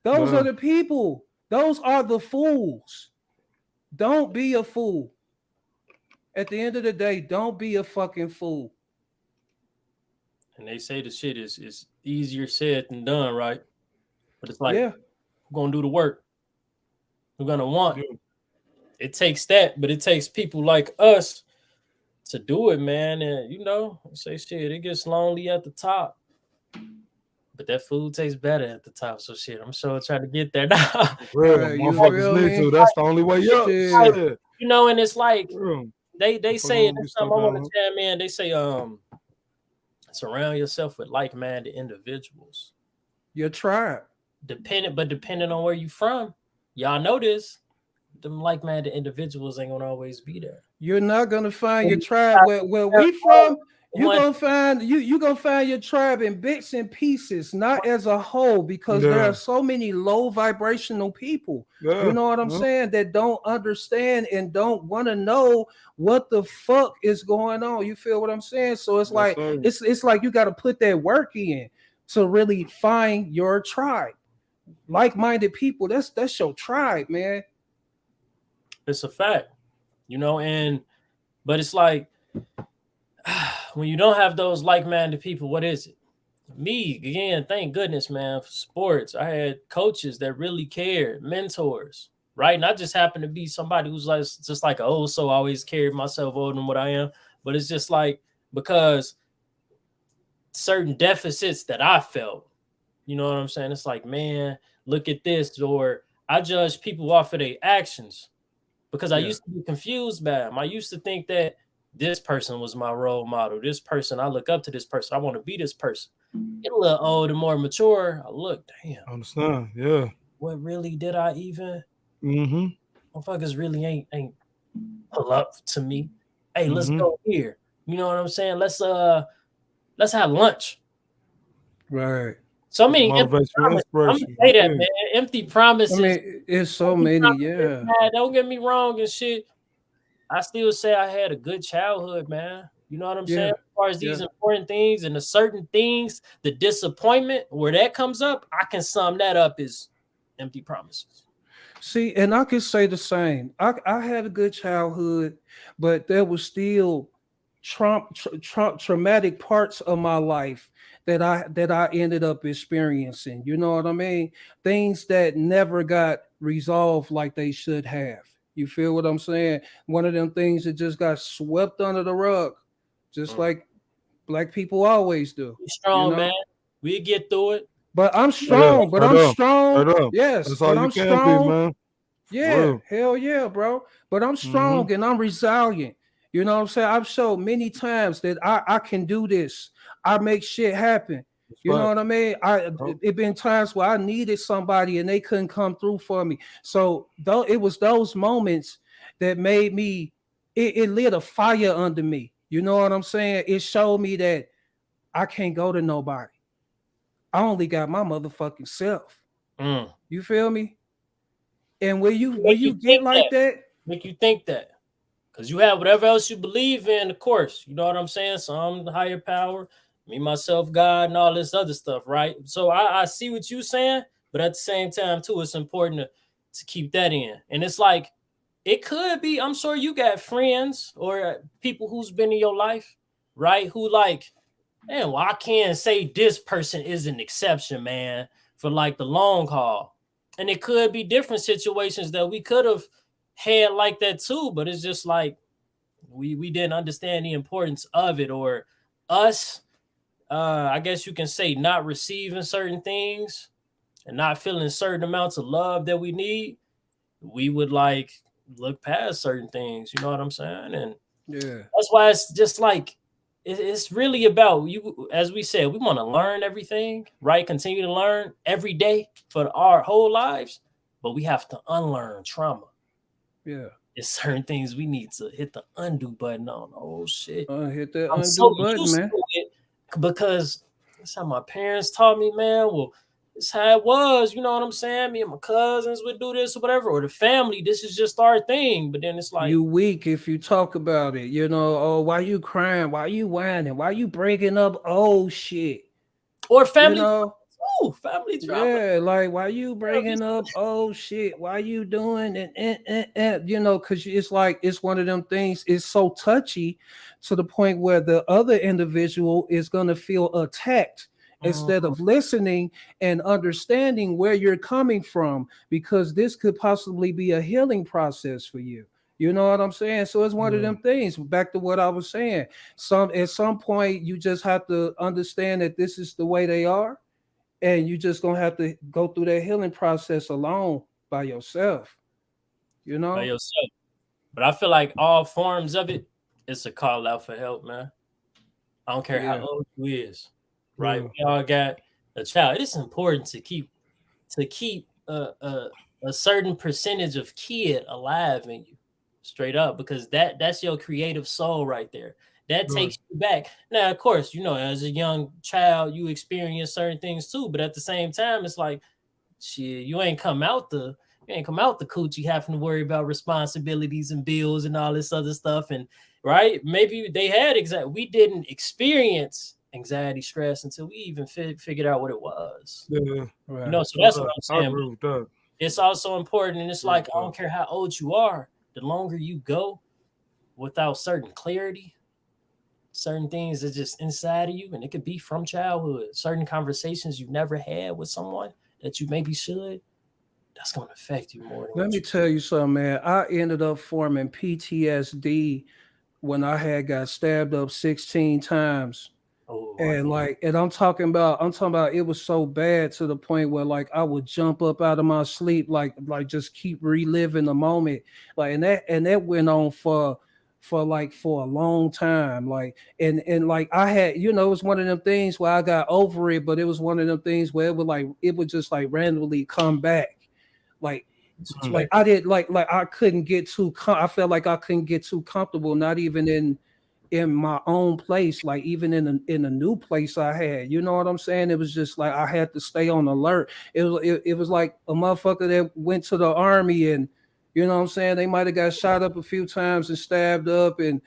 Those are the people. Those are the fools. Don't be a fool. At the end of the day, don't be a fucking fool. And they say the shit is easier said than done, right? But it's like, we're going to do the work. We're going to want it. It takes that, but it takes people like us to do it, man. And, you know, say shit, it gets lonely at the top. But that food tastes better at the top. So shit, I'm sure trying to get there now. Motherfuckers need to. That's the only way up. You know, and it's like they say, and that's something I want to tell, man. They say surround yourself with like-minded individuals. Your tribe. Depending on where you from, y'all know this. Them like-minded individuals ain't gonna always be there. You're not gonna find your tribe where we from. You're gonna find your tribe in bits and pieces, not as a whole, because there are so many low vibrational people. You know what I'm saying? That don't understand and don't want to know what the fuck is going on. You feel what I'm saying? So it's like it's like you got to put that work in to really find your tribe. Like-minded people, that's your tribe, man. It's a fact, you know, but it's like when you don't have those like-minded people, what is it? Me, again, thank goodness, man, for sports. I had coaches that really cared, mentors, right? And I just happened to be somebody who's like just like so always carried myself older than what I am. But it's just like because certain deficits that I felt, you know what I'm saying? It's like, man, look at this, or I judge people off of their actions. Because I used to be confused by them. I used to think that this person was my role model. This person, I look up to this person. I want to be this person. Get a little older, more mature. I look, damn. I understand, yeah. What really did I even? Motherfuckers really ain't pull up to me. Hey, let's go here. You know what I'm saying? Let's have lunch. Right. So many empty promises. I'm gonna say that, man. Empty promises. I mean, it's so many, man, don't get me wrong and shit. I still say I had a good childhood, man. You know what I'm saying? As far as these important things and the certain things, the disappointment where that comes up, I can sum that up as empty promises. See, and I could say the same. I had a good childhood, but there was still traumatic parts of my life that I ended up experiencing. You know what I mean? Things that never got resolved like they should have. You feel what I'm saying? One of them things that just got swept under the rug, just like black people always do. You're strong, man. We get through it. But I'm strong. I'm strong. Yes, that's all I'm you can strong. be, man. Yeah, hell yeah, bro. But I'm strong and I'm resilient. You know what I'm saying? I've showed many times that I can do this. I make shit happen. You know what I mean? It been times where I needed somebody and they couldn't come through for me. So though it was those moments that made me, it lit a fire under me. You know what I'm saying? It showed me that I can't go to nobody. I only got my motherfucking self. You feel me? And when you get like that, make you think that. Because you have whatever else you believe in, of course. You know what I'm saying? Some higher power, me, myself, God, and all this other stuff, right? So I see what you're saying, but at the same time, too, it's important to keep that in. And it's like, it could be, I'm sure you got friends or people who's been in your life, right? Who like, man, well, I can't say this person is an exception, man, for like the long haul. And it could be different situations that we could have had like that too, but it's just like we didn't understand the importance of it, or us, I guess you can say, not receiving certain things and not feeling certain amounts of love that we need. We would like look past certain things, you know what I'm saying? And yeah, that's why it's just like it's really about you. As we said, we want to learn everything, right? Continue to learn every day for our whole lives, but we have to unlearn trauma. Yeah. It's certain things we need to hit the undo button on. Oh shit. Hit that I'm undo so button, used man. to it because that's how my parents taught me, man. Well, it's how it was, you know what I'm saying? Me and my cousins would do this or whatever, or the family, this is just our thing. But then it's like, you weak if you talk about it, you know. Oh, why you crying? Why you whining? Why you breaking up? Oh shit. Or family, you know, family drama. yeah, like why you breaking up? Oh shit, why you doing and you know, because it's like it's one of them things. It's so touchy to the point where the other individual is gonna feel attacked instead of listening and understanding where you're coming from, because this could possibly be a healing process for you. You know what I'm saying? So it's one of them things. Back to what I was saying. At some point, you just have to understand that this is the way they are, and you just gonna have to go through that healing process alone by yourself. You know? By yourself. But I feel like all forms of it, it's a call out for help, man. I don't care how old you is, right? We all got a child. It's important to keep a certain percentage of kid alive in you, straight up, because that's your creative soul right there. That takes you back. Now, of course, you know, as a young child, you experience certain things too, but at the same time, it's like, shit, you ain't come out the coochie having to worry about responsibilities and bills and all this other stuff. And right, maybe they had we didn't experience anxiety, stress until we even figured out what it was. Yeah, right. You know, so that's what I'm saying. I agree with that. It's also important, and it's like, I don't care how old you are, the longer you go without certain clarity, certain things that just inside of you, and it could be from childhood, certain conversations you never had with someone that you maybe should, that's going to affect you more. Let me tell you something, man. I ended up forming PTSD when I had got stabbed up 16 times. And I'm talking about it was so bad to the point where like I would jump up out of my sleep, like just keep reliving the moment. Like and that went on for a long time. Like and like I had, you know, it was one of them things where I got over it, but it was one of them things where it would just like randomly come back. Like I did like I couldn't get too I felt like I couldn't get too comfortable, not even in my own place, like even in a new place I had. You know what I'm saying? It was just like I had to stay on alert. It was like a motherfucker that went to the army, and you know what I'm saying, they might have got shot up a few times and stabbed up and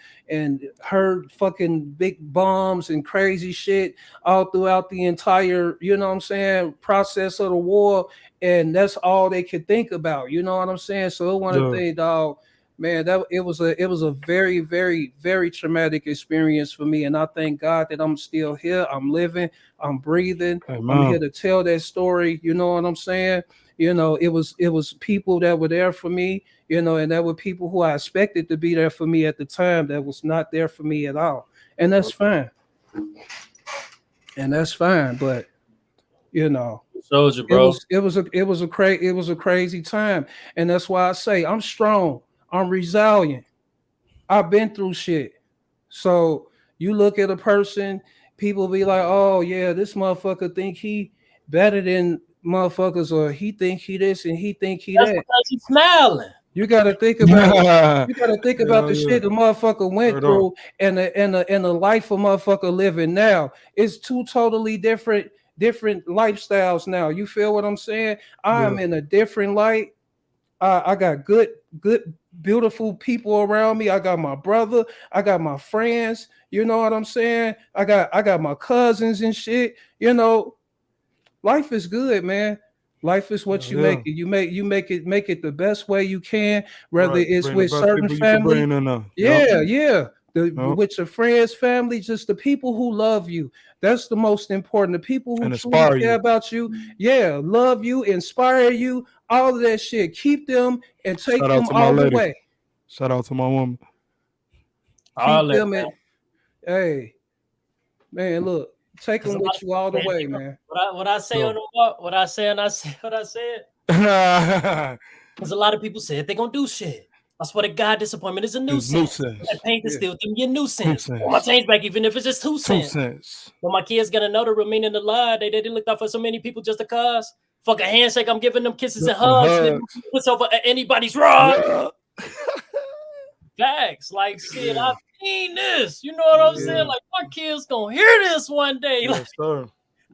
heard fucking big bombs and crazy shit all throughout the entire, you know what I'm saying, process of the war, and that's all they could think about. You know what I'm saying? So it one of the things, dog, man, that it was a very, very, very traumatic experience for me. And I thank God that I'm still here. I'm living, I'm breathing. I'm here to tell that story. You know what I'm saying? You know, it was people that were there for me, you know, and there were people who I expected to be there for me at the time that was not there for me at all. And that's fine. But you know, soldier, bro. It was a crazy time. And that's why I say I'm strong. I'm resilient. I've been through shit. So you look at a person people be like, oh yeah, this motherfucker think he better than motherfuckers, or he think he this and he think he That's that. because he's smiling. You gotta think about Yeah, you gotta think about the shit the motherfucker went Straight through and the life of motherfucker living now. It's two totally different lifestyles now. You feel what I'm saying? I am in a different light. I got good, beautiful people around me. I got my brother. I got my friends. You know what I'm saying? I got my cousins and shit. You know, life is good, man. Life is what you make it. You make it the best way you can, whether it's bring with the best certain people you can family. bring in there. Yeah. Yup. With your friends, family, just the people who love you. That's the most important. The people who And truly inspire care you. about you, love you, inspire you, all of that shit. Keep them and take Shout out them to my all the lady. way. Shout out to my woman. All Keep that, them in. Hey, man, look, take them with you all the way, man. What I say Yeah. on the walk, what I say, and I say what I said. Because a lot of people said they're gonna do shit. I swear to God, disappointment is a nuisance. That paint is still giving you a nuisance. I'm gonna change back, even if it's just 2 cents. But my kids gonna know the real meaning of the lie. They didn't look out for so many people just because. Fuck a handshake, I'm giving them kisses and hugs. Puts over anybody's rug. Facts, like shit. I've seen this. You know what I'm saying? Like my kids gonna hear this one day. Yes, sir.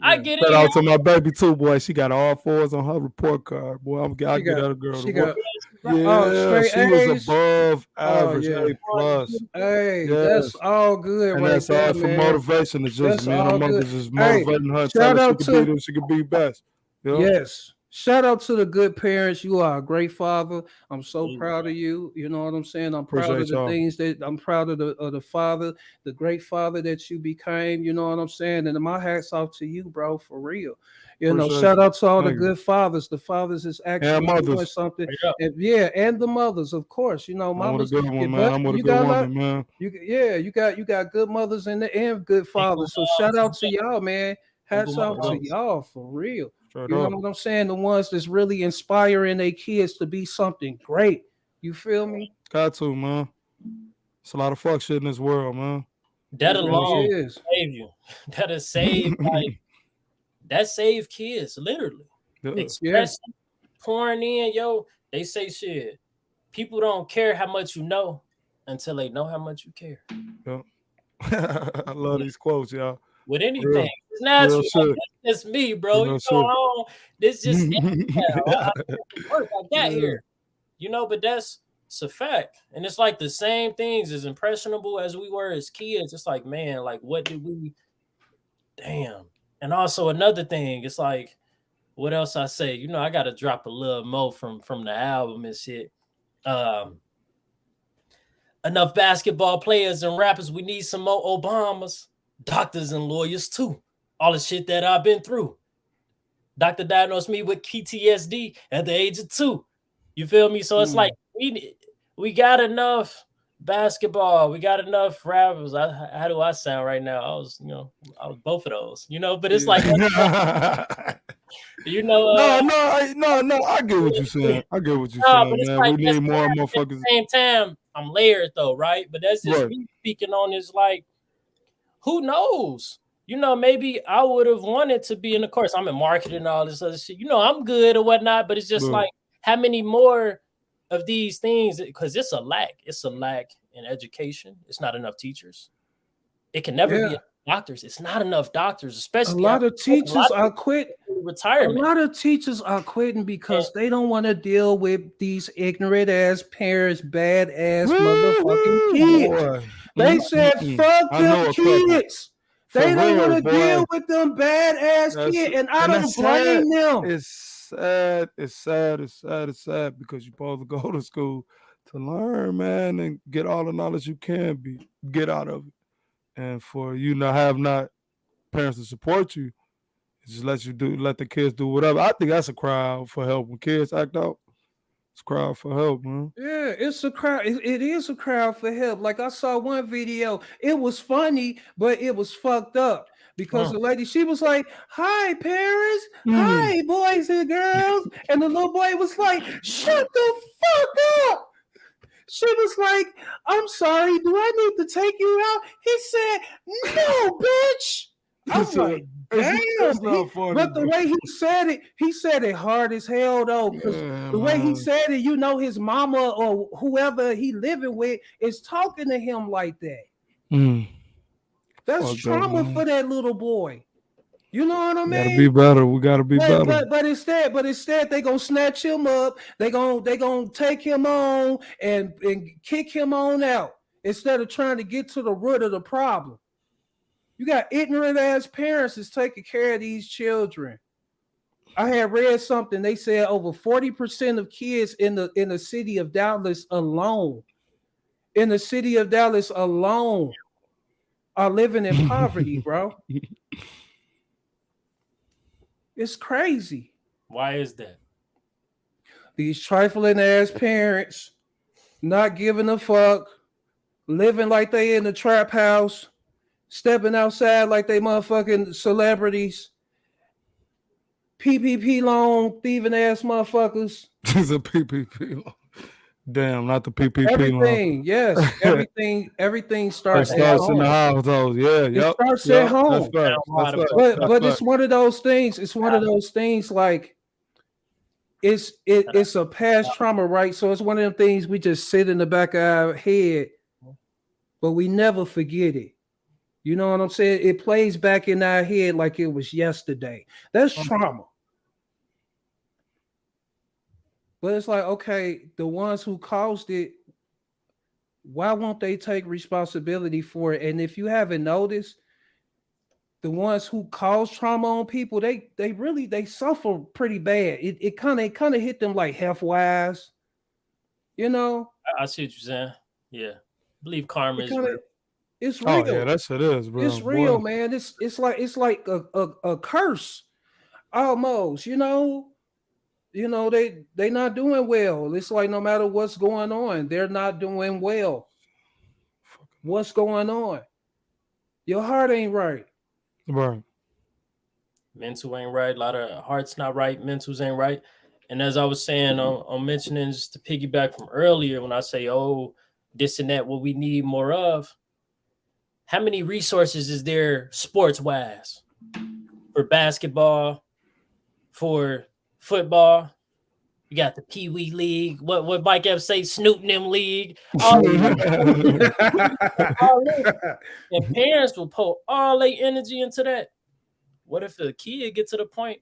I get Shout it. out to my baby too, boy. She got all 4s on her report card, boy. I'll get that girl. She got she straight was A's. above average, A+. Hey, that's all good, and right that's there, all for man. motivation. It's just That's me and her all mother good. just motivating her, shout telling her out she to could be this, she could be best. Yes. Shout out to the good parents. You are a great father. I'm so proud of you. You know what I'm saying? I'm proud of Appreciate the y'all. things that I'm proud of the father, the great father that you became. You know what I'm saying? And my hats off to you, bro, for real. You know, Appreciate shout you. out to all the Thank you. good fathers. The fathers is actually doing mothers. something. And the mothers, of course. You know, I'm with mamas. a good one, man. but I'm with a you good got woman, man. you got good mothers and good fathers. So shout out to y'all, man. Hats off to y'all for real. Straight You know up. what I'm saying? The ones that's really inspiring their kids to be something great. You feel me? Got to, man. It's a lot of fuck shit in this world, man. That It really alone is. save you. That'll save like that save kids literally. Expressing, pouring in, they say shit. People don't care how much you know until they know how much you care. I love these quotes, y'all. With anything, it's natural. Like, it's me, bro. Real This just I got here. You know, but it's a fact. And it's like the same things as impressionable as we were as kids. It's like, man, like what did we damn. And also another thing, it's like, what else I say? You know, I gotta drop a little more from the album and shit. Enough basketball players and rappers. We need some more Obamas, doctors and lawyers too. All the shit that I've been through. Doctor diagnosed me with PTSD at the age of 2. You feel me? So it's like we got enough basketball. We got enough rappers. How do I sound right now? I was both of those. But it's like no. I get what you're saying. But it's man. Like, we need more motherfuckers. At the same time, I'm layered though, right? But that's just me speaking on this. Like, who knows? Maybe I would have wanted to be in the course. I'm in marketing and all this other shit. I'm good or whatnot, but it's just like, how many more of these things? Because it's a lack. It's a lack in education. It's not enough teachers. It can never be enough doctors. It's not enough doctors, especially a lot of teachers are quitting retirement. A lot of teachers are quitting because they don't want to deal with these ignorant ass parents, bad ass motherfucking kids. They said, "Fuck them kids." They don't want to deal with them bad ass kids, and I don't blame them. It's sad. It's sad because you're supposed to go to school to learn, man, and get all the knowledge you can get out of it. And for you to have not parents to support you, it just let the kids do whatever. I think that's a cry out for help. When kids act out, it's a cry out for help, man. Yeah, it's a crowd. It is a crowd for help. Like I saw one video, it was funny, but it was fucked up because the lady, she was like, "Hi, parents. Hi, boys and girls," and the little boy was like, "Shut the fuck up." She was like, "I'm sorry, do I need to take you out?" He said, "No, bitch. I'm like, damn. It's not funny, But the bro. way he said it hard as hell though. Because the way he said it, you know, his mama or whoever he living with is talking to him like that. That's Fuck trauma that, for that little boy. You know what I mean? Gotta be better. We gotta be better. But instead they gonna snatch him up. They gonna take him on and kick him on out instead of trying to get to the root of the problem. You got ignorant ass parents that's taking care of these children. I had read something. They said over 40% of kids in the city of Dallas alone, are living in poverty, bro. It's crazy. Why is that? These trifling ass parents not giving a fuck, living like they in the trap house, stepping outside like they motherfucking celebrities, PPP loan thieving ass motherfuckers. It's a PPP loan. Damn, not the PPP Everything, loan. yes, everything starts It starts at in the home. household. Yeah, It starts at home. But it's one of those things. It's one of those things like it's a past trauma, right? So it's one of them things we just sit in the back of our head, but we never forget it. You know what I'm saying? It plays back in our head like it was yesterday. That's trauma. But it's like, okay, the ones who caused it, why won't they take responsibility for it? And if you haven't noticed, the ones who cause trauma on people, they suffer pretty bad. It kind of hit them like half-wise, you know. I see what you're saying. Yeah, I believe karma is real. It's real. Oh yeah, that's it is, bro. It's real, man. It's like a curse, almost. You know, they not doing well. It's like no matter what's going on, they're not doing well. What's going on? Your heart ain't right. Right. Mental ain't right. A lot of heart's not right. Mentals ain't right. And as I was saying, I'm mentioning just to piggyback from earlier when I say, oh, this and that, what we need more of. How many resources is there sports-wise for basketball, for football? You got the Pee Wee League. What Mike F say? Snoop and them league. All and parents will put all their energy into that. What if the kid get to the point?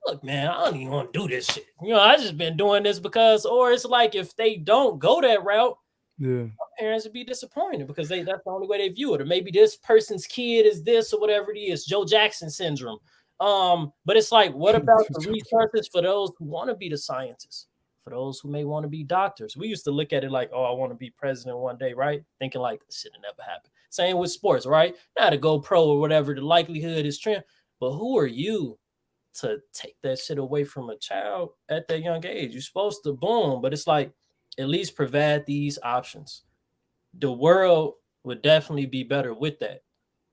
Look, man, I don't even want to do this shit. You know, I just been doing this because, or it's like if they don't go that route, yeah, parents would be disappointed because that's the only way they view it. Or maybe this person's kid is this or whatever it is, Joe Jackson syndrome. But it's like, what about the resources for those who want to be the scientists, for those who may want to be doctors? We used to look at it like, oh, I want to be president one day, right? Thinking like this shit never happened. Same with sports, right? Not to go pro or whatever, the likelihood is trim. But who are you to take that shit away from a child at that young age? You're supposed to boom, but it's like, at least provide these options. The world would definitely be better with that.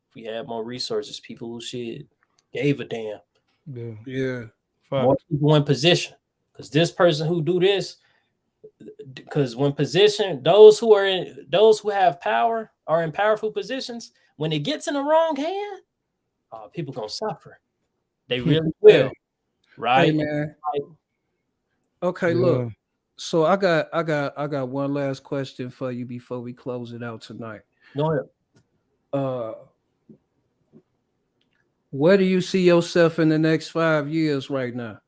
If we had more resources, people who shit gave a damn. Yeah. More people in position. Because this person who do this, because when position, those who have power are in powerful positions, when it gets in the wrong hand, people gonna suffer. They really will. Right? Hey, man. Okay, look. So I got one last question for you before we close it out tonight. Go ahead. Where do you see yourself in the next 5 years right now?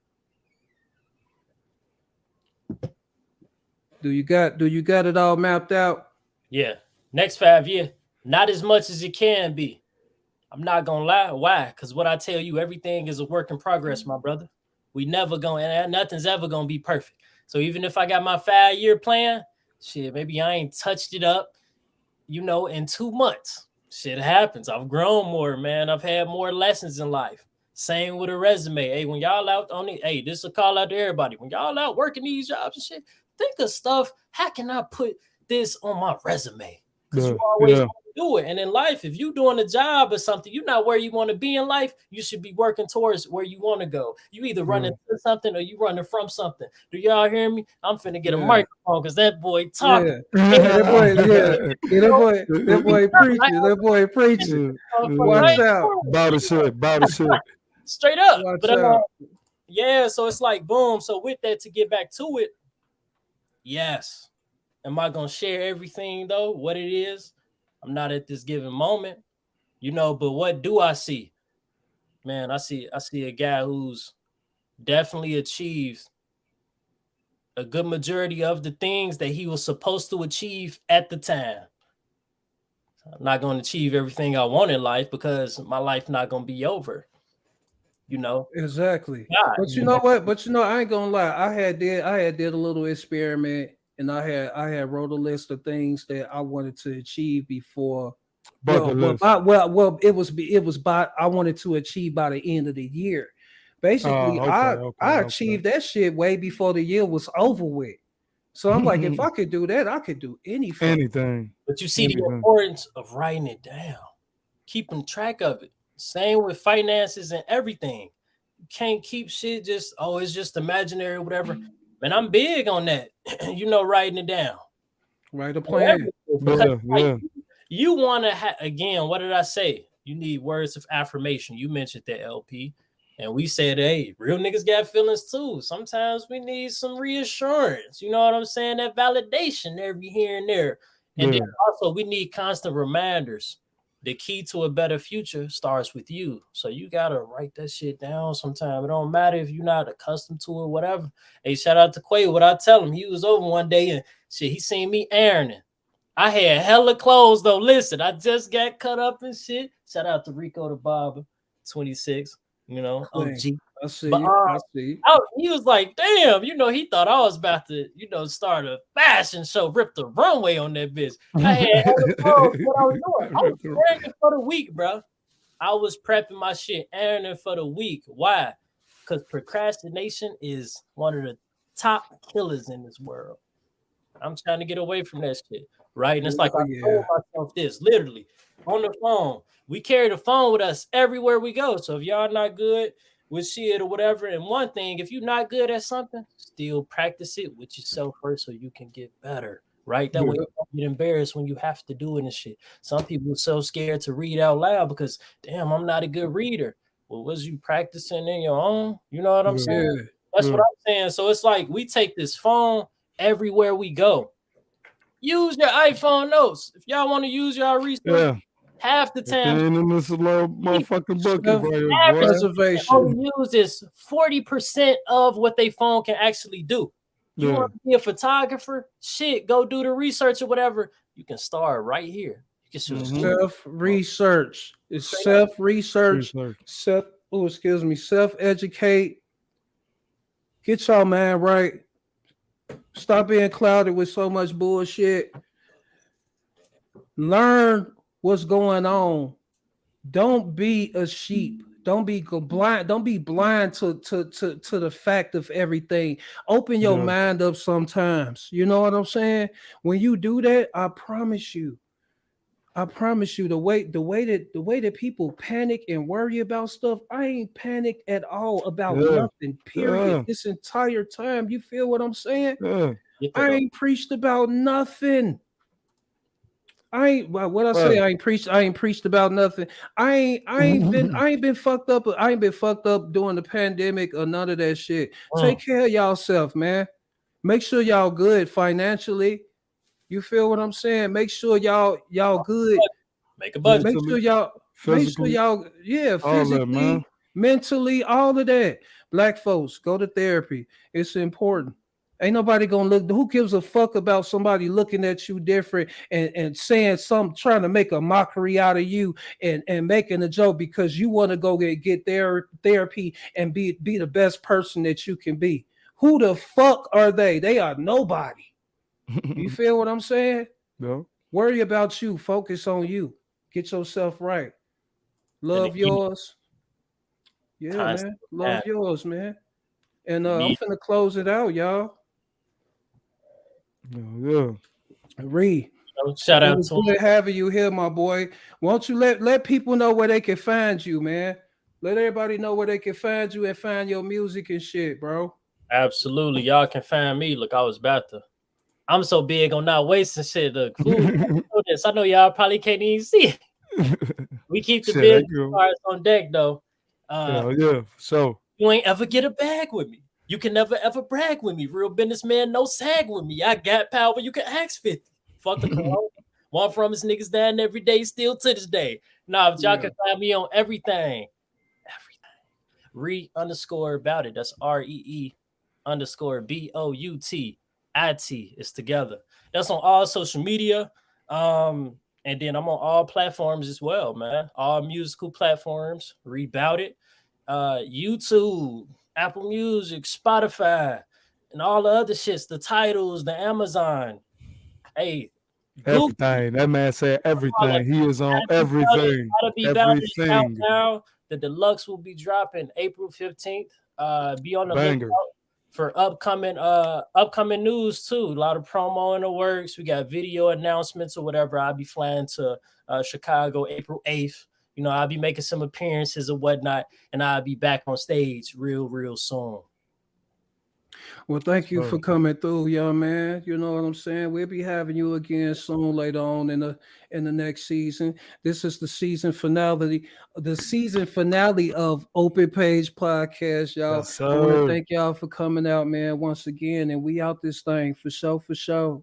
Do you got it all mapped out? Yeah. Next 5 years, not as much as it can be. I'm not gonna lie. Why? Because what I tell you, everything is a work in progress, my brother. We never and nothing's ever gonna be perfect. So even if I got my 5-year plan, shit, maybe I ain't touched it up, in 2 months. Shit happens. I've grown more, man. I've had more lessons in life. Same with a resume. Hey, when y'all out on it, hey, this is a call out to everybody. When y'all out working these jobs and shit, think of stuff. How can I put this on my resume? because you Yeah, always yeah. want to do it. And in life, if you're doing a job or something, you're not where you want to be in life. You should be working towards where you want to go. You either running to something or you running from something. Do y'all hear me? I'm finna get a Yeah. microphone because that boy talking. Yeah. That boy, that boy preaching. That boy preaching. Watch out. About the shit, about the shit. Straight up. Watch But out. yeah, so it's like boom. So with that, to get back to it, yes. Am I gonna share everything though? What it is? I'm not at this given moment, but what do I see? Man, I see a guy who's definitely achieved a good majority of the things that he was supposed to achieve at the time. I'm not going to achieve everything I want in life because my life not going to be over. Exactly. God, But you know what? But I ain't gonna lie. I had did a little experiment, and I had wrote a list of things that I wanted to achieve before. Bucket list. It was by I wanted to achieve by the end of the year. Basically, I achieved that shit way before the year was over with. So I'm like, if I could do that, I could do anything. But you see the importance of writing it down, keeping track of it. Same with finances and everything. You can't keep shit just, it's just imaginary or whatever. Man, I'm big on that. Writing it down. Write a plan. You want to again, what did I say? You need words of affirmation. You mentioned that, LP. And we said, hey, real niggas got feelings too. Sometimes we need some reassurance. You know what I'm saying? That validation every here and there. And then also we need constant reminders. The key to a better future starts with you. So you got to write that shit down sometime. It don't matter if you're not accustomed to it, whatever. Hey, shout out to Quay. What I tell him, he was over one day and shit, he seen me ironing. I had hella clothes though. Listen, I just got cut up and shit. Shout out to Rico the Barber, 26. OG. I see. I see. He was like, damn, he thought I was about to, start a fashion show, rip the runway on that bitch. I had what I was doing. I was preparing for the week, bro. I was prepping my shit, ironing for the week. Why? Because procrastination is one of the top killers in this world. I'm trying to get away from that shit, right? And it's like I told myself this, literally, on the phone. We carry the phone with us everywhere we go. So if y'all not good with shit or whatever, and one thing, if you're not good at something, still practice it with yourself first so you can get better, right? That way you don't get embarrassed when you have to do it and shit. Some people are so scared to read out loud because, damn, I'm not a good reader. Well, was you practicing in your own? You know what I'm saying? That's what I'm saying. So it's like we take this phone everywhere we go. Use your iPhone notes. If y'all want to use your resources, half the time, in this little motherfucking bucket, preservation. Only uses 40% of what they phone can actually do. You want to be a photographer? Shit, go do the research or whatever. You can start right here. You can self-research. It's self-research. Self-educate. Get y'all man right. Stop being clouded with so much bullshit. Learn what's going on. Don't be a sheep. Don't be blind. Don't be blind to the fact of everything. Open your mind up sometimes. You know what I'm saying? When you do that, I promise you, the way that people panic and worry about stuff, I ain't panicked at all about nothing. Period. This entire time, you feel what I'm saying? I ain't preached about nothing. I ain't preached about nothing. I ain't been fucked up. I ain't been fucked up during the pandemic or none of that shit. Take care of y'allself, man. Make sure y'all good financially. You feel what I'm saying? Make sure y'all good. Make a budget. Make sure y'all physically, mentally, all of that. Black folks, go to therapy. It's important. Ain't nobody gonna look. Who gives a fuck about somebody looking at you different and saying something, trying to make a mockery out of you and making a joke because you want to go get their therapy and be the best person that you can be. Who the fuck are they? They are nobody. You feel what I'm saying? No. Worry about you. Focus on you. Get yourself right. Love yours. Yeah, man. Love yours, man. And I'm finna close it out, y'all. Yeah. Ree. Shout It out was to him. good having you here, my boy. Won't you let people know where they can find you, man? Let everybody know where they can find you and find your music and shit, bro. Absolutely. Y'all can find me. Look, I was about to. I'm so big on not wasting shit. Look, food. I know y'all probably can't even see it. We keep the Shit, business thank you. cards on deck, though. Hell yeah. So You ain't ever get a bag with me. You can never ever brag with me. Real businessman, no sag with me. I got power. You can ask 50. Fuck the corona. One from his niggas down every day, still to this day. Nah, but y'all can find me on everything. Ree_Boutit. That's REE_BOUTIT. It's together. That's on all social media. And then I'm on all platforms as well, man. All musical platforms. Ree Boutit. YouTube, Apple Music, Spotify, and all the other shits, the titles, the Amazon. Hey, Google. everything. That man said everything. He is on everything. Everything. Now the deluxe will be dropping April 15th. Be on the Banger. lookout for upcoming news too. A lot of promo in the works. We got video announcements or whatever. I'll be flying to Chicago April 8th. You know, I'll be making some appearances or whatnot, and I'll be back on stage real soon. Well, thank you for coming through, young man. You know what I'm saying? We'll be having you again soon later on in the next season. This is the season finale of Open Page Podcast, y'all. Yes, I want to sir. thank y'all for coming out, man, once again. And we out this thing for sure.